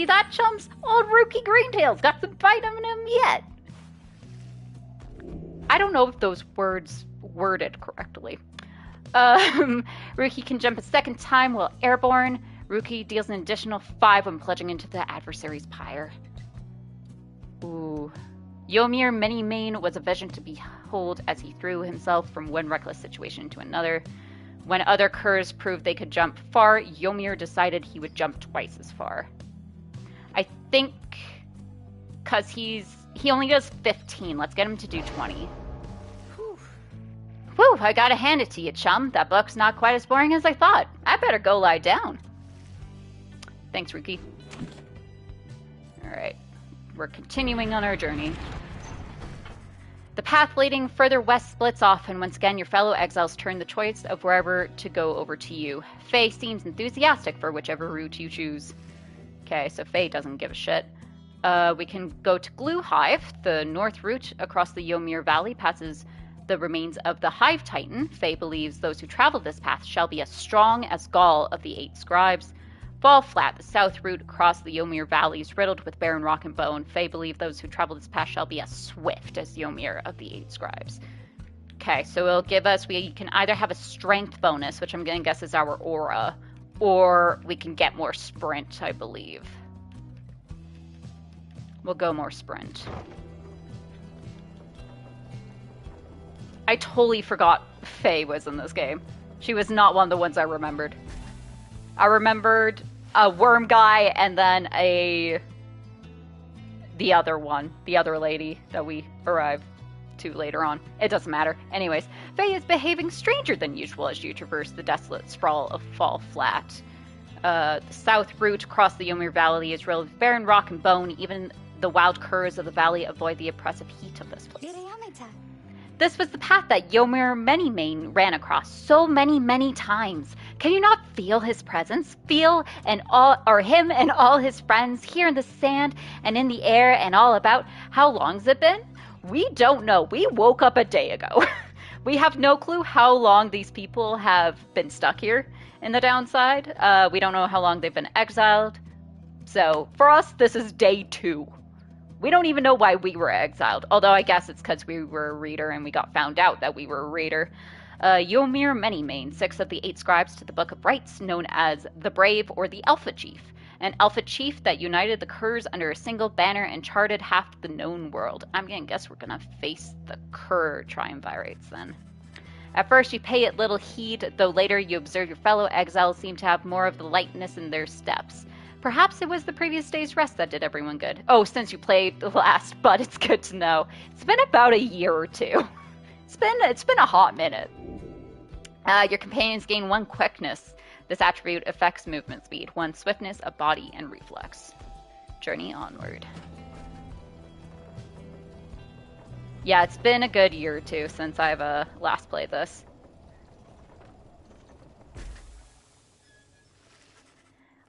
that, chums? Old Ruki Greentail's got some bite in him yet. I don't know if those words worded correctly. Ruki can jump a second time while airborne. Ruki deals an additional 5 when plunging into the adversary's pyre. Ooh. Ymir Many-Mane was a vision to behold as he threw himself from one reckless situation to another. When other curs proved they could jump far, Ymir decided he would jump twice as far. I think because he only does 15. Let's get him to do 20. Whew, I gotta hand it to you, chum. That book's not quite as boring as I thought. I better go lie down. Thanks, Ruki. Alright, we're continuing on our journey. The path leading further west splits off, and once again your fellow exiles turn the choice of wherever to go over to you. Faye seems enthusiastic for whichever route you choose. Okay, so Faye doesn't give a shit. We can go to Glue Hive. The north route across the Ymir Valley passes the remains of the Hive Titan. Faye believes those who travel this path shall be as strong as Gaul of the 8 scribes. Fall Flat, the south route across the Ymir Valley, is riddled with barren rock and bone. Faye believe those who travel this path shall be as swift as Ymir of the 8 scribes. Okay, so it'll give us, we can either have a strength bonus, which I'm going to guess is our aura, or we can get more sprint, I believe. We'll go more sprint. I totally forgot Faye was in this game. She was not one of the ones I remembered. I remembered a worm guy and then the other lady that we arrived to later on. It doesn't matter. Anyways, Faye is behaving stranger than usual as you traverse the desolate sprawl of Fall Flat. The south route across the Ymir Valley is riddled with barren rock and bone. Even the wild curs of the valley avoid the oppressive heat of this place. This was the path that Ymir Many-Mane ran across so many times. Can you not feel his presence? Feel him and all his friends here in the sand and in the air and all about? How long's it been? We don't know. We woke up a day ago. We have no clue how long these people have been stuck here in the downside. We don't know how long they've been exiled. So for us, this is day 2. We don't even know why we were exiled, although I guess it's because we were a reader and we got found out that we were a reader. Ymir Many-Mane, 6 of the 8 scribes to the Book of Rites, known as the Brave or the Alpha Chief. An Alpha Chief that united the curs under a single banner and charted half the known world. I'm gonna guess we're gonna face the cur triumvirates then. At first you pay it little heed, though later you observe your fellow exiles seem to have more of the lightness in their steps. Perhaps it was the previous day's rest that did everyone good. Oh, since you played the last, but it's good to know. It's been about a year or 2. It's been a hot minute. Your companions gain 1 quickness. This attribute affects movement speed, 1 swiftness of body and reflex. Journey onward. Yeah, it's been a good year or 2 since I've last played this.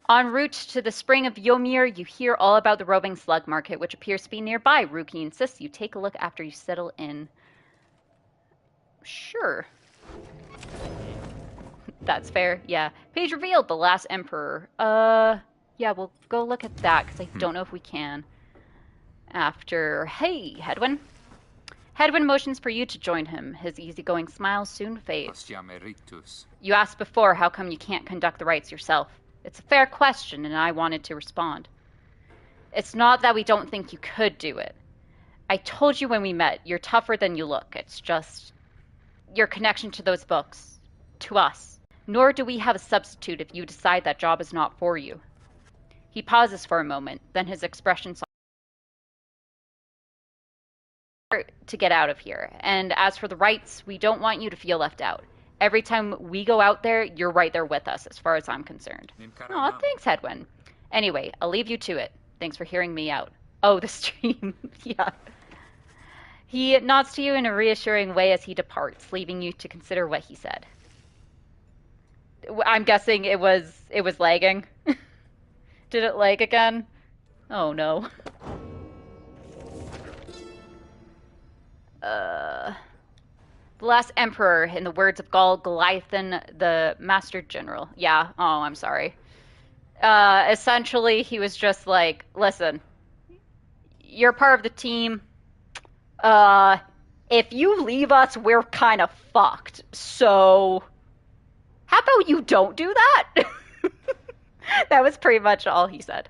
En route to the spring of Ymir, you hear all about the roving slug market, which appears to be nearby. Ruki insists you take a look after you settle in. Sure. That's fair, yeah. Page revealed, the last emperor. Yeah, we'll go look at that, because I don't know if we can. After... Hey, Hedwyn. Hedwyn motions for you to join him. His easygoing smile soon fades. You asked before how come you can't conduct the rites yourself. It's a fair question, and I wanted to respond. It's not that we don't think you could do it. I told you when we met, you're tougher than you look. It's just your connection to those books, to us. Nor do we have a substitute if you decide that job is not for you. He pauses for a moment, then his expression to get out of here. And as for the rites, we don't want you to feel left out. Every time we go out there, you're right there with us, as far as I'm concerned. Aw, thanks, Hedwin. Anyway, I'll leave you to it. Thanks for hearing me out. Oh, the stream. Yeah. He nods to you in a reassuring way as he departs, leaving you to consider what he said. I'm guessing it was lagging. Did it lag again? Oh no. The last emperor, in the words of Gaul Goliathan, the Master General. Yeah, oh, I'm sorry. Essentially, he was just like, listen, you're part of the team. If you leave us, we're kind of fucked. So, how about you don't do that? That was pretty much all he said.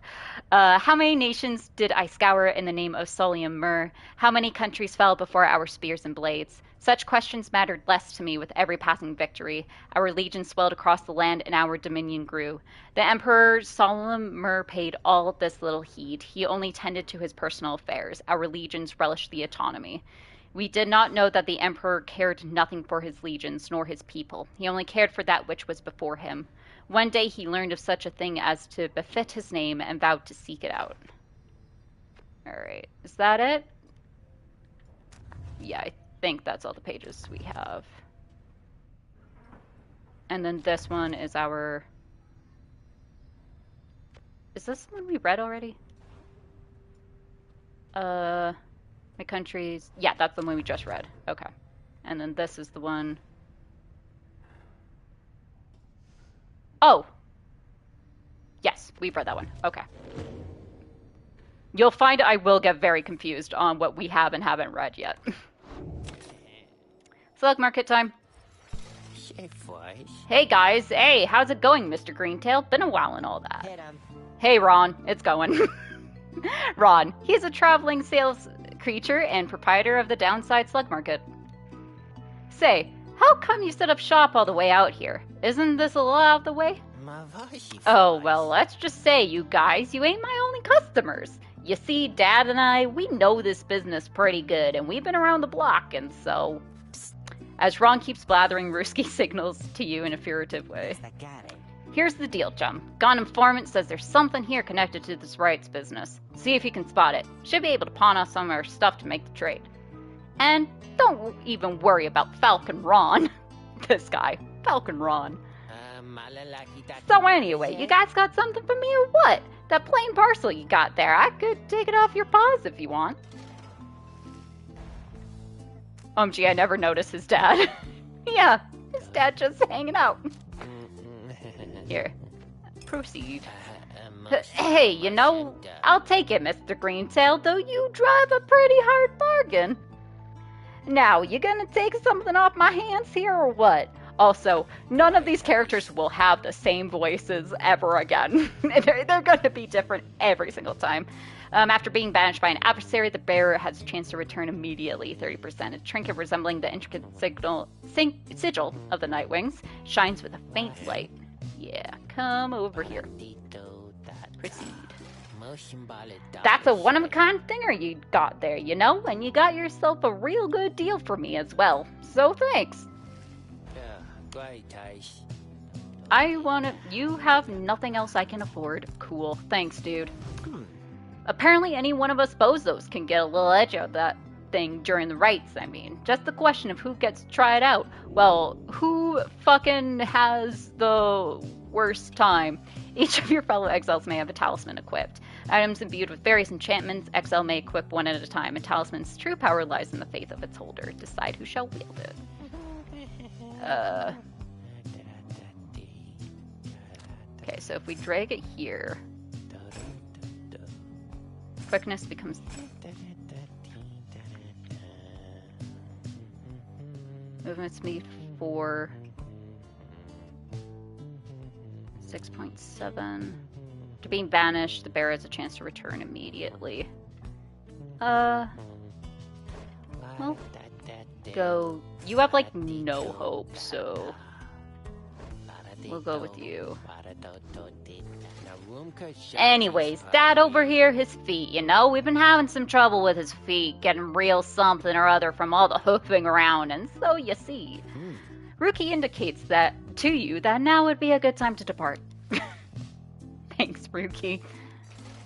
How many nations did I scour in the name of Solium Mur? How many countries fell before our spears and blades? Such questions mattered less to me with every passing victory. Our legion swelled across the land and our dominion grew. The Emperor Solium Mur paid all this little heed. He only tended to his personal affairs. Our legions relished the autonomy. We did not know that the Emperor cared nothing for his legions nor his people. He only cared for that which was before him. One day he learned of such a thing as to befit his name and vowed to seek it out. Alright, is that it? Yeah, I think that's all the pages we have. And then this one is our... Is this the one we read already? My countries... Yeah, that's the one we just read. Okay. And then this is the one... Oh! Yes, we've read that one. Okay. You'll find I will get very confused on what we have and haven't read yet. Select market time. Hey guys, hey, how's it going, Mr. Greentail? Been a while and all that. Hey Ron, it's going. Ron, he's a traveling sales creature and proprietor of the Downside Slug Market. Say, how come you set up shop all the way out here? Isn't this a little out of the way? Oh, well, let's just say, you guys, you ain't my only customers. You see, Dad and I, we know this business pretty good, and we've been around the block, and so... As Ron keeps blathering Ruski signals to you in a furtive way. Here's the deal, chum. Gone informant says there's something here connected to this rights business. See if you can spot it. Should be able to pawn off some of our stuff to make the trade. And don't even worry about Falcon Ron. This guy, Falcon Ron. So anyway, you guys got something for me or what? That plain parcel you got there, I could take it off your paws if you want. Gee, I never noticed his dad. Yeah, his dad just hanging out. Here, proceed. Hey, you know, I'll take it, Mr. Greentail, though you drive a pretty hard bargain. Now, you gonna take something off my hands here or what? Also, none of these characters will have the same voices ever again. They're gonna be different every single time. After being banished by an adversary, the bearer has a chance to return immediately. 30%. A trinket resembling the intricate sigil of the Nightwings shines with a faint light. Yeah, come over here. Proceed. That's a one-of-a-kind thinger you got there, you know? And you got yourself a real good deal for me as well. So thanks. You have nothing else I can afford. Cool. Thanks, dude. Apparently any one of us bozos can get a little edge out of that thing during the rites, I mean. Just the question of who gets to try it out. Well, who fucking has the worst time? Each of your fellow exiles may have a talisman equipped. Items imbued with various enchantments, exile may equip one at a time. A talisman's true power lies in the faith of its holder. Decide who shall wield it. Okay, so if we drag it here, quickness becomes... Movement speed 4. 6.7. To being banished, the bearer has a chance to return immediately. Well, go... You have, like, no hope, so... We'll go with you. Anyways, Dad over here, his feet, you know? We've been having some trouble with his feet, getting real something or other from all the hoofing around, and so you see. Ruki indicates that to you that now would be a good time to depart. Thanks, Ruki.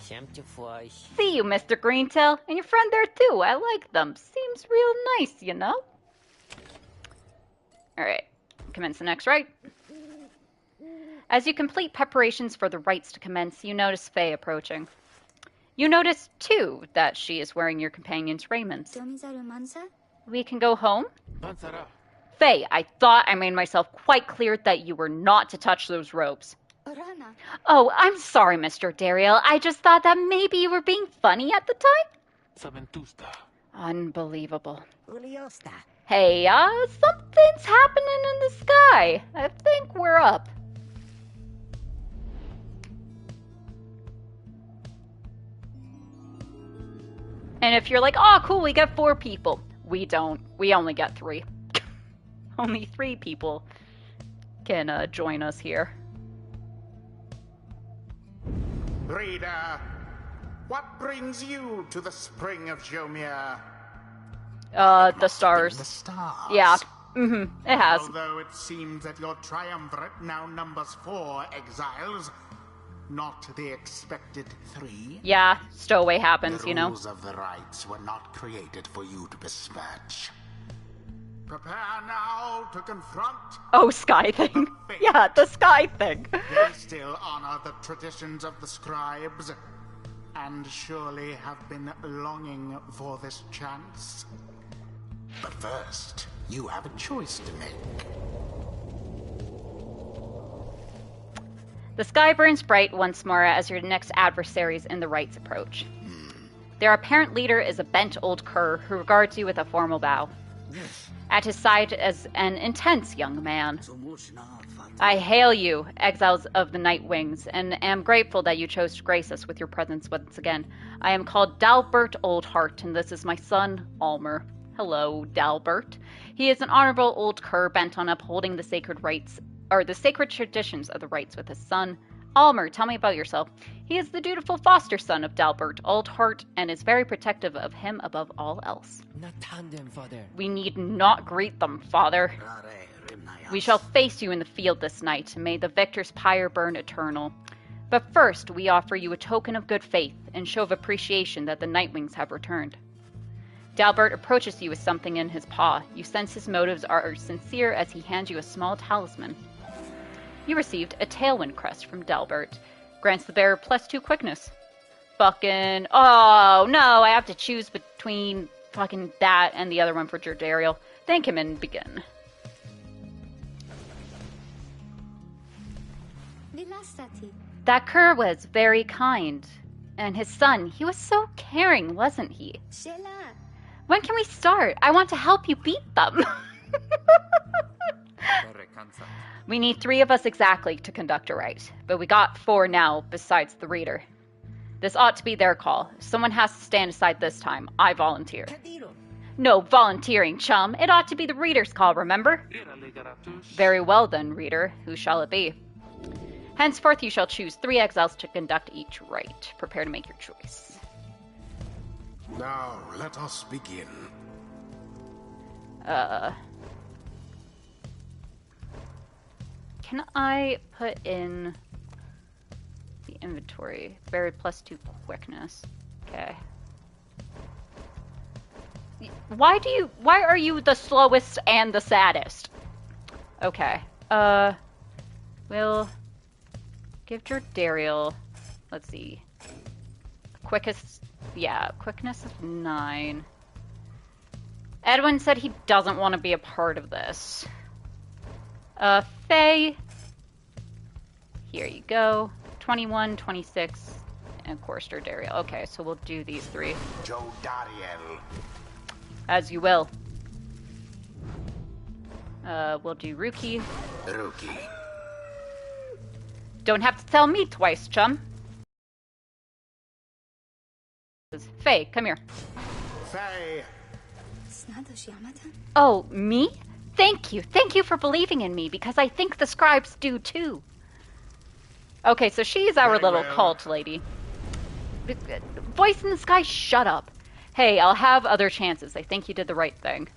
See you, Mr. Greentail, and your friend there too. I like them. Seems real nice, you know? Alright, commence the next rite. As you complete preparations for the rites to commence, you notice Faye approaching. You notice, too, that she is wearing your companion's raiment. We can go home? Faye, I thought I made myself quite clear that you were not to touch those robes. Oh, I'm sorry, Mr. Dariel. I just thought that maybe you were being funny at the time. Unbelievable. Hey, something's happening in the sky. I think we're up. And if you're like, oh, cool, we get 4 people. We don't. We only get 3. Only 3 people can join us here. Reader, what brings you to the spring of Jomir? The stars. The stars. Yeah, it has. Although it seems that your triumvirate now numbers 4 exiles, not the expected 3. Yeah, stowaway happens, The you know. rules of the rites were not created for you to besmirch. Prepare now to confront... Oh, sky thing. Yeah, the sky thing. They still honor the traditions of the scribes, and surely have been longing for this chance. But first, you have a choice to make. The sky burns bright once more as your next adversaries in the rites approach. Their apparent leader is a bent old cur who regards you with a formal bow. At his side is an intense young man. I hail you, exiles of the Night Wings, and am grateful that you chose to grace us with your presence once again. I am called Dalbert Oldheart, and this is my son, Almer. Hello, Dalbert. He is an honorable old cur bent on upholding the sacred rites, or the sacred traditions of the rites with his son. Almer, tell me about yourself. He is the dutiful foster son of Dalbert Oldheart, and is very protective of him above all else. We need not greet them, father. We shall face you in the field this night, and may the victor's pyre burn eternal. But first, we offer you a token of good faith, and show of appreciation that the Nightwings have returned. Dalbert approaches you with something in his paw. You sense his motives are sincere as he hands you a small talisman. You received a Tailwind Crest from Dalbert. Grants the bearer +2 quickness. Fucking... Oh, no, I have to choose between fucking that and the other one for Jerdariel. Thank him and begin. That cur was very kind. And his son, he was so caring, wasn't he? When can we start? I want to help you beat them. We need 3 of us exactly to conduct a rite, but we got 4 now besides the reader. This ought to be their call. Someone has to stand aside this time. I volunteer. No volunteering, chum. It ought to be the reader's call, remember? Very well then, reader. Who shall it be? Henceforth you shall choose 3 exiles to conduct each rite. Prepare to make your choice. Now, let us begin. Can I put in the inventory? Bear +2 quickness. Okay. Why are you the slowest and the saddest? Okay. We'll give Jerdariel, let's see. Quickest, yeah, quickness is 9. Edwin said he doesn't want to be a part of this. Faye, here you go. 21, 26, and of course Jerdariel. Okay, so we'll do these 3. Jodariel. As you will. We'll do Ruki. Ruki. Don't have to tell me twice, chum. Faye, come here. Faye. Oh, me? Thank you. Thank you for believing in me, because I think the scribes do too. Okay, so she's our Very little well. cult lady. Voice in the sky, shut up. Hey, I'll have other chances. I think you did the right thing.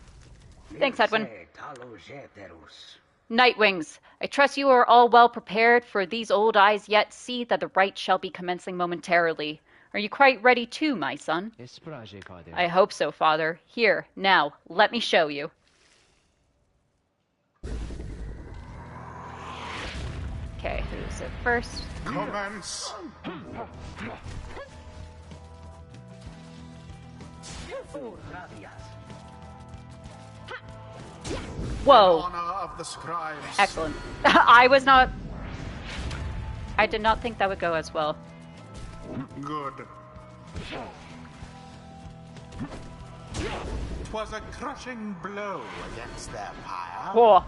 Thanks, Edwin. Nightwings, I trust you are all well prepared, for these old eyes yet see that the rite shall be commencing momentarily. Are you quite ready too, my son? I hope so, father. Here, now, let me show you. Okay, who's it first? Commence. Whoa. Honor of the scribes. Excellent. I did not think that would go as well. Good. 'Twas a crushing blow against their pyre. Whoa.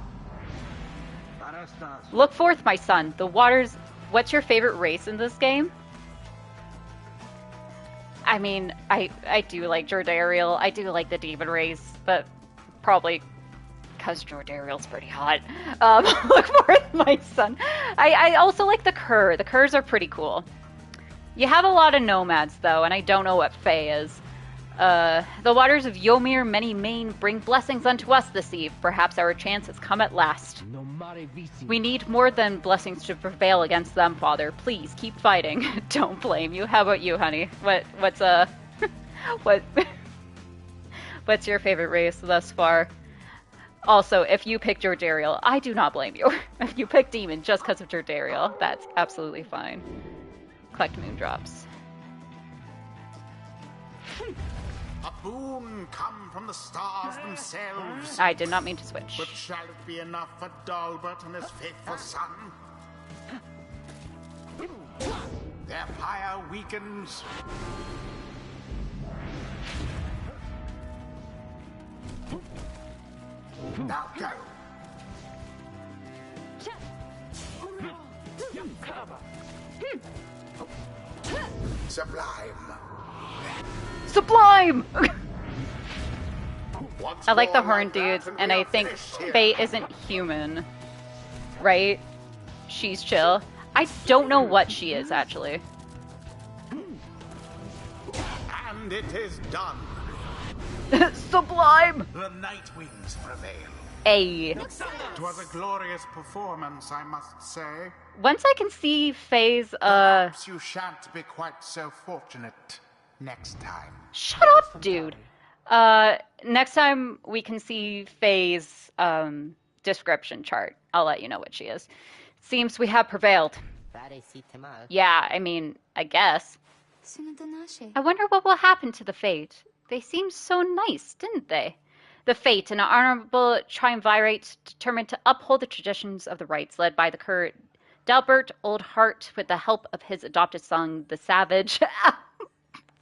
Look forth, my son. The waters... What's your favorite race in this game? I mean, I do like Jordariel. I do like the demon race, but probably because Jordariel's pretty hot. Look forth, my son. I also like the Kerr. The Kerrs are pretty cool. You have a lot of nomads, though, and I don't know what Fae is. The waters of Ymir many main bring blessings unto us this eve. Perhaps our chance has come at last. We need more than blessings to prevail against them, father. Please, keep fighting. Don't blame you. How about you, honey? What's your favorite race thus far? Also, if you pick Jordariel, I do not blame you. If you pick Demon just because of Jordariel, that's absolutely fine. Collect moon drops. A boon come from the stars themselves. I did not mean to switch. But shall it be enough for Dalbert and his faithful son? Their pyre weakens. Now go. Sublime. Sublime! Once I like the more horn like that, dudes, and we I are think finished here. Faye isn't human. Right? She's chill. I don't know what she is, actually. And it is done. Sublime! The Nightwings prevail. Ay. 'Twas a glorious performance, I must say. Once I can see Faye's, Perhaps you shan't be quite so fortunate next time. Shut up, dude! Next time we can see Faye's, description chart. I'll let you know what she is. Seems we have prevailed. Yeah, I mean, I guess. I wonder what will happen to the Fate. They seemed so nice, didn't they? The Fate, an honorable triumvirate determined to uphold the traditions of the rites, led by the current Dalbert Oldheart with the help of his adopted son, the Savage.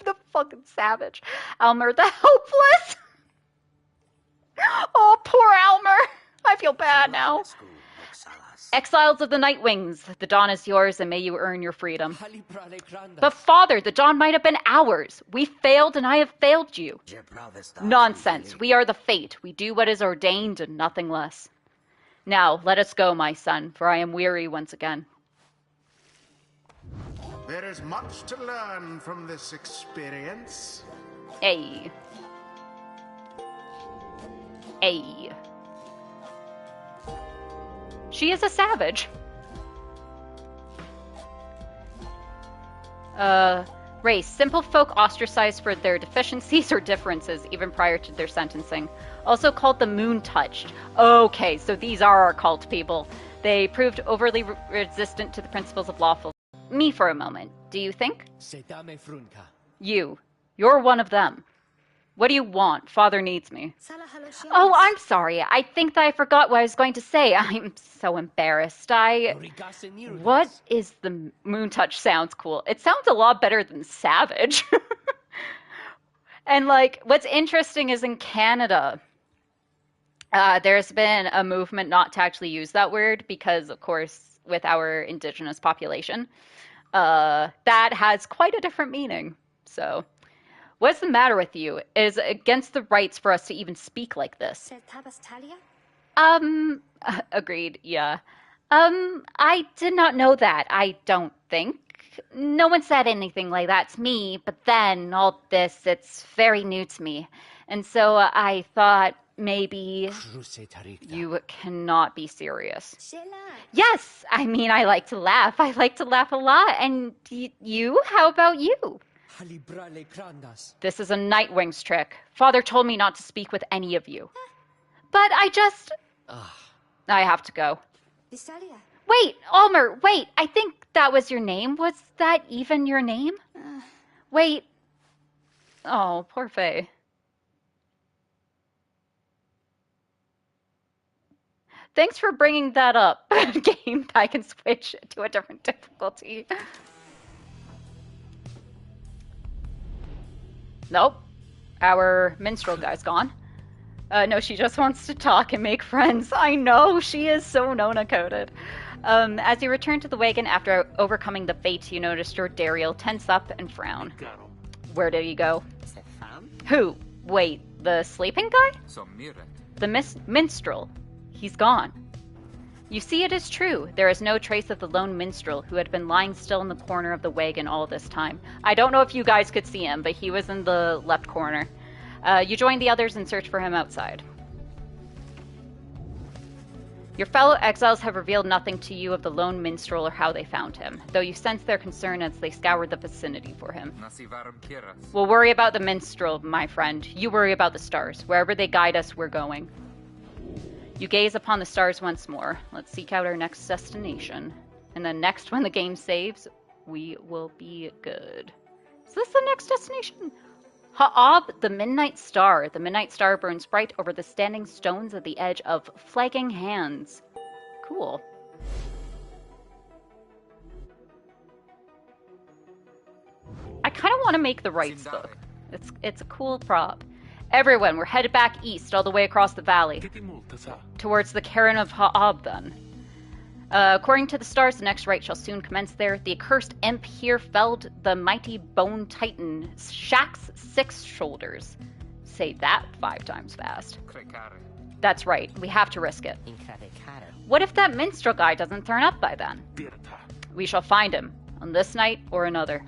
The fucking Savage. Almer the Helpless. Oh, poor Almer. I feel bad now. Exiles of the Nightwings, the dawn is yours, and may you earn your freedom. But father, the dawn might have been ours. We failed, and I have failed you. Nonsense. We are the Fate. We do what is ordained and nothing less. Now, let us go, my son, for I am weary once again. There is much to learn from this experience. Ay. Ay. She is a savage. Race. Simple folk ostracized for their deficiencies or differences, even prior to their sentencing. Also called the Moon-Touched. Okay, so these are our cult people. They proved overly resistant to the principles of lawful... Me for a moment. Do you think? You're one of them. What do you want? Father needs me. Oh, I'm sorry. I think that I forgot what I was going to say. I'm so embarrassed. What is the Moon Touch? Sounds cool. It sounds a lot better than Savage. And, like, what's interesting is in Canada, there's been a movement not to actually use that word because, of course, with our indigenous population, that has quite a different meaning. So... What's the matter with you? It is against the rights for us to even speak like this. Agreed, yeah. I did not know that, I don't think. No one said anything like that to me, but then all this, it's very new to me. And so I thought maybe you cannot be serious. Yes, I mean, I like to laugh. I like to laugh a lot. And you? How about you? This is a Nightwing's trick. Father told me not to speak with any of you. But I have to go. Wait, Almer, wait. I think that was your name. Was that even your name? Wait. Oh, poor Faye. Thanks for bringing that up. Game, I can switch to a different difficulty. Nope. Our minstrel guy's gone. No, she just wants to talk and make friends. I know, she is so Nona-coded. As you return to the wagon after overcoming the fates, you notice your Dariel tense up and frown. Where did he go? Who? Wait, the sleeping guy? The minstrel. He's gone. You see, it is true. There is no trace of the lone minstrel who had been lying still in the corner of the wagon all this time. I don't know if you guys could see him, but he was in the left corner. You join the others and search for him outside. Your fellow exiles have revealed nothing to you of the lone minstrel or how they found him, though you sense their concern as they scour the vicinity for him. We'll worry about the minstrel, my friend. You worry about the stars. Wherever they guide us, we're going. You gaze upon the stars once more. Let's seek out our next destination. And then next, when the game saves, we will be good. Is this the next destination? Ha'ab, the Midnight Star. The Midnight Star burns bright over the standing stones at the edge of flagging hands. Cool. I kind of want to make the Rights book. It's a cool prop. Everyone, we're headed back east, all the way across the valley. Towards the Cairn of Ha'ab, then. According to the stars, the next rite shall soon commence there. The accursed imp here felled the mighty bone titan, Shaq's 6 shoulders. Say that 5 times fast. That's right, we have to risk it. What if that minstrel guy doesn't turn up by then? We shall find him, on this night or another.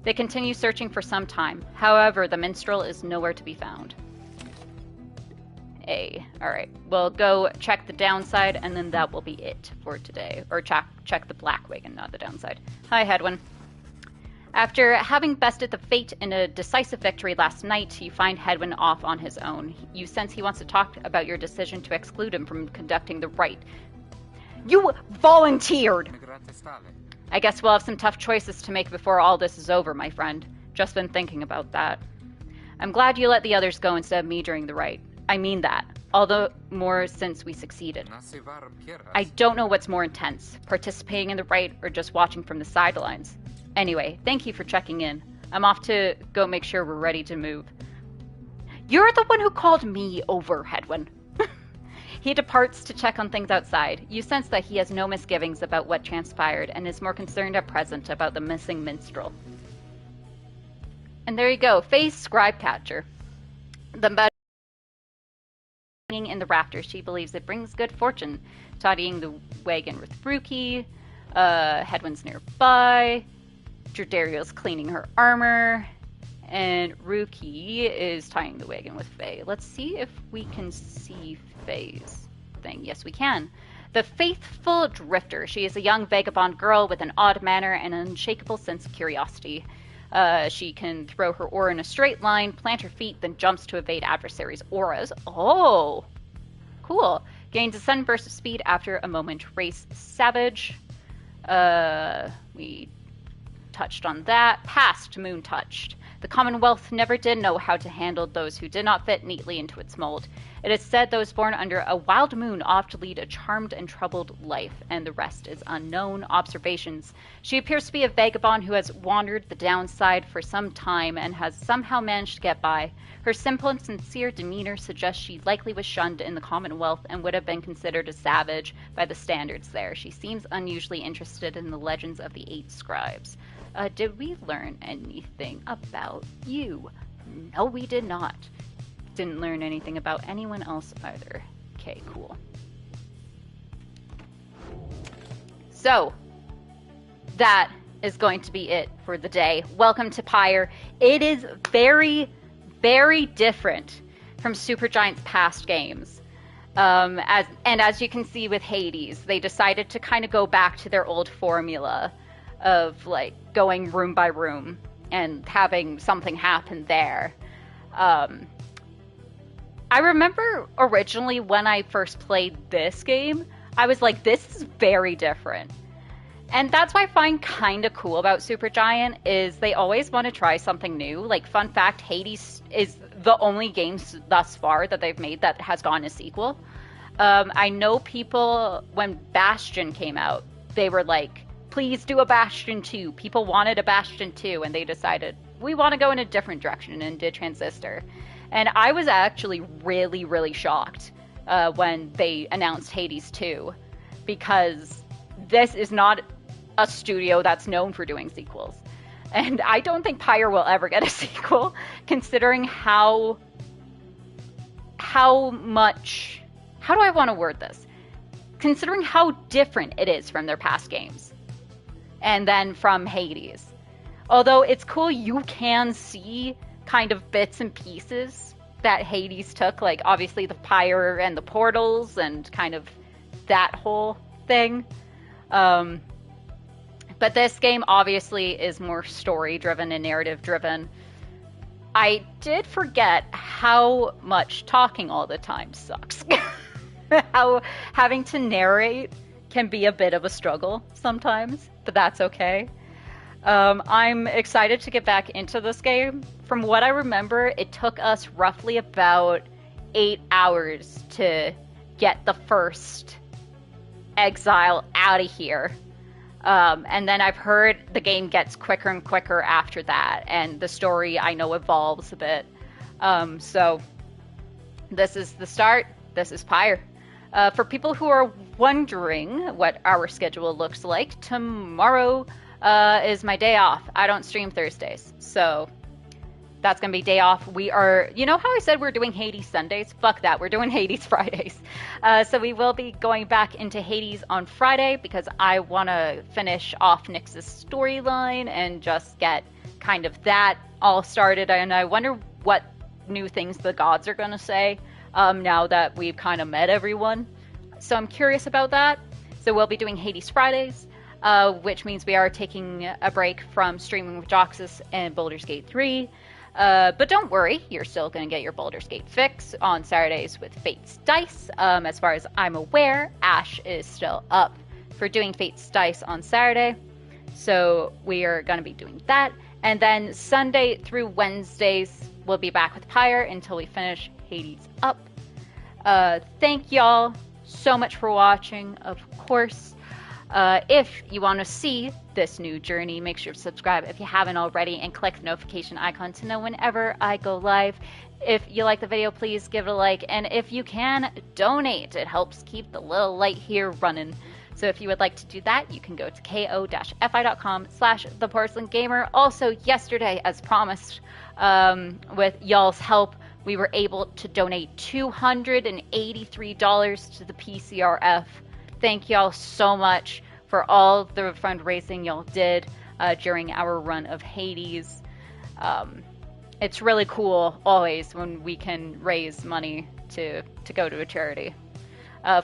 They continue searching for some time. However, the minstrel is nowhere to be found. Alright, we'll go check the downside, and then that will be it for today. Or check the black wagon, not the downside. Hi, Hedwyn. After having bested the fate in a decisive victory last night, you find Hedwyn off on his own. You sense he wants to talk about your decision to exclude him from conducting the rite. You volunteered! I guess we'll have some tough choices to make before all this is over, my friend. Just been thinking about that. I'm glad you let the others go instead of me during the rite. I mean that. Although more since we succeeded. I don't know what's more intense, participating in the rite or just watching from the sidelines. Anyway, thank you for checking in. I'm off to go make sure we're ready to move. You're the one who called me over, Hedwyn. He departs to check on things outside. You sense that he has no misgivings about what transpired and is more concerned at present about the missing minstrel. And there you go, Faye's scribe catcher. The in the rafters, she believes it brings good fortune. Tidying the wagon with Ruki. Hedwyn's nearby. Jordariel's cleaning her armor. And Ruki is tying the wagon with Faye. Let's see if we can see Faye's thing. Yes, we can. The Faithful Drifter. She is a young vagabond girl with an odd manner and an unshakable sense of curiosity. She can throw her oar in a straight line, plant her feet, then jumps to evade adversaries' auras. Oh, cool. Gains a sudden burst of speed after a moment. Race Savage. We touched on that. Past Moon Touched. The Commonwealth never did know how to handle those who did not fit neatly into its mold. It is said those born under a wild moon oft lead a charmed and troubled life, and the rest is unknown. Observations. She appears to be a vagabond who has wandered the downside for some time and has somehow managed to get by. Her simple and sincere demeanor suggests she likely was shunned in the Commonwealth and would have been considered a savage by the standards there. She seems unusually interested in the legends of the 8 scribes. Did we learn anything about you? No, we did not. Didn't learn anything about anyone else either. Okay, cool. So, that is going to be it for the day. Welcome to Pyre. It is very, very different from Supergiant's past games. As you can see with Hades, they decided to kind of go back to their old formula of like going room by room and having something happen there. I remember originally when I first played this game, I was like, this is very different. And that's what I find kind of cool about Supergiant is they always want to try something new. Like, fun fact, Hades is the only game thus far that they've made that has gotten a sequel. I know people, when Bastion came out, they were like, please do a Bastion 2. People wanted a Bastion 2, and they decided, we want to go in a different direction, and did Transistor. And I was actually really, really shocked when they announced Hades 2, because this is not a studio that's known for doing sequels. And I don't think Pyre will ever get a sequel, considering how much... How do I want to word this? Considering how different it is from their past games. And then from Hades. Although it's cool, you can see kind of bits and pieces that Hades took. Like, obviously the Pyre and the portals and kind of that whole thing. But this game obviously is more story-driven and narrative-driven. I did forget how much talking all the time sucks. How having to narrate can be a bit of a struggle sometimes, but that's okay. I'm excited to get back into this game. From what I remember, it took us roughly about 8 hours to get the first exile out of here. And then I've heard the game gets quicker and quicker after that, and the story, I know, evolves a bit. So this is the start. This is Pyre. For people who are wondering what our schedule looks like, tomorrow is my day off. I don't stream Thursdays, so that's going to be day off. We are, you know how I said we're doing Hades Sundays? Fuck that, we're doing Hades Fridays. So we will be going back into Hades on Friday because I want to finish off Nyx's storyline and just get kind of that all started. And I wonder what new things the gods are going to say now that we've kind of met everyone. So I'm curious about that. So we'll be doing Hades Fridays, which means we are taking a break from streaming with Joxus and Baldur's Gate 3. But don't worry, you're still going to get your Baldur's Gate fix on Saturdays with Fate's Dice. As far as I'm aware, Ash is still up for doing Fate's Dice on Saturday. So we are going to be doing that. And then Sunday through Wednesdays, we'll be back with Pyre until we finish Hades up. Thank y'all so much for watching, of course. If you want to see this new journey, make sure to subscribe if you haven't already and click the notification icon to know whenever I go live. If you like the video, please give it a like, and if you can, donate. It helps keep the little light here running. So if you would like to do that, you can go to ko-fi.com/ThePorcelainGamer. Also, yesterday, as promised, with y'all's help, we were able to donate $283 to the PCRF. Thank y'all so much for all the fundraising y'all did during our run of Hades. It's really cool always when we can raise money to go to a charity.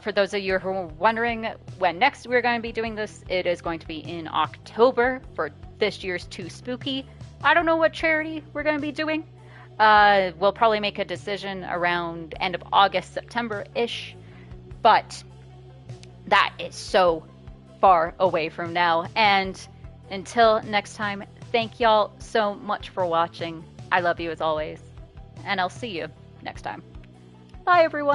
For those of you who are wondering when next we're going to be doing this, it is going to be in October for this year's Too Spooky. I don't know what charity we're going to be doing. We'll probably make a decision around end of August, September-ish. But that is so far away from now. And until next time, thank y'all so much for watching. I love you as always. And I'll see you next time. Bye, everyone.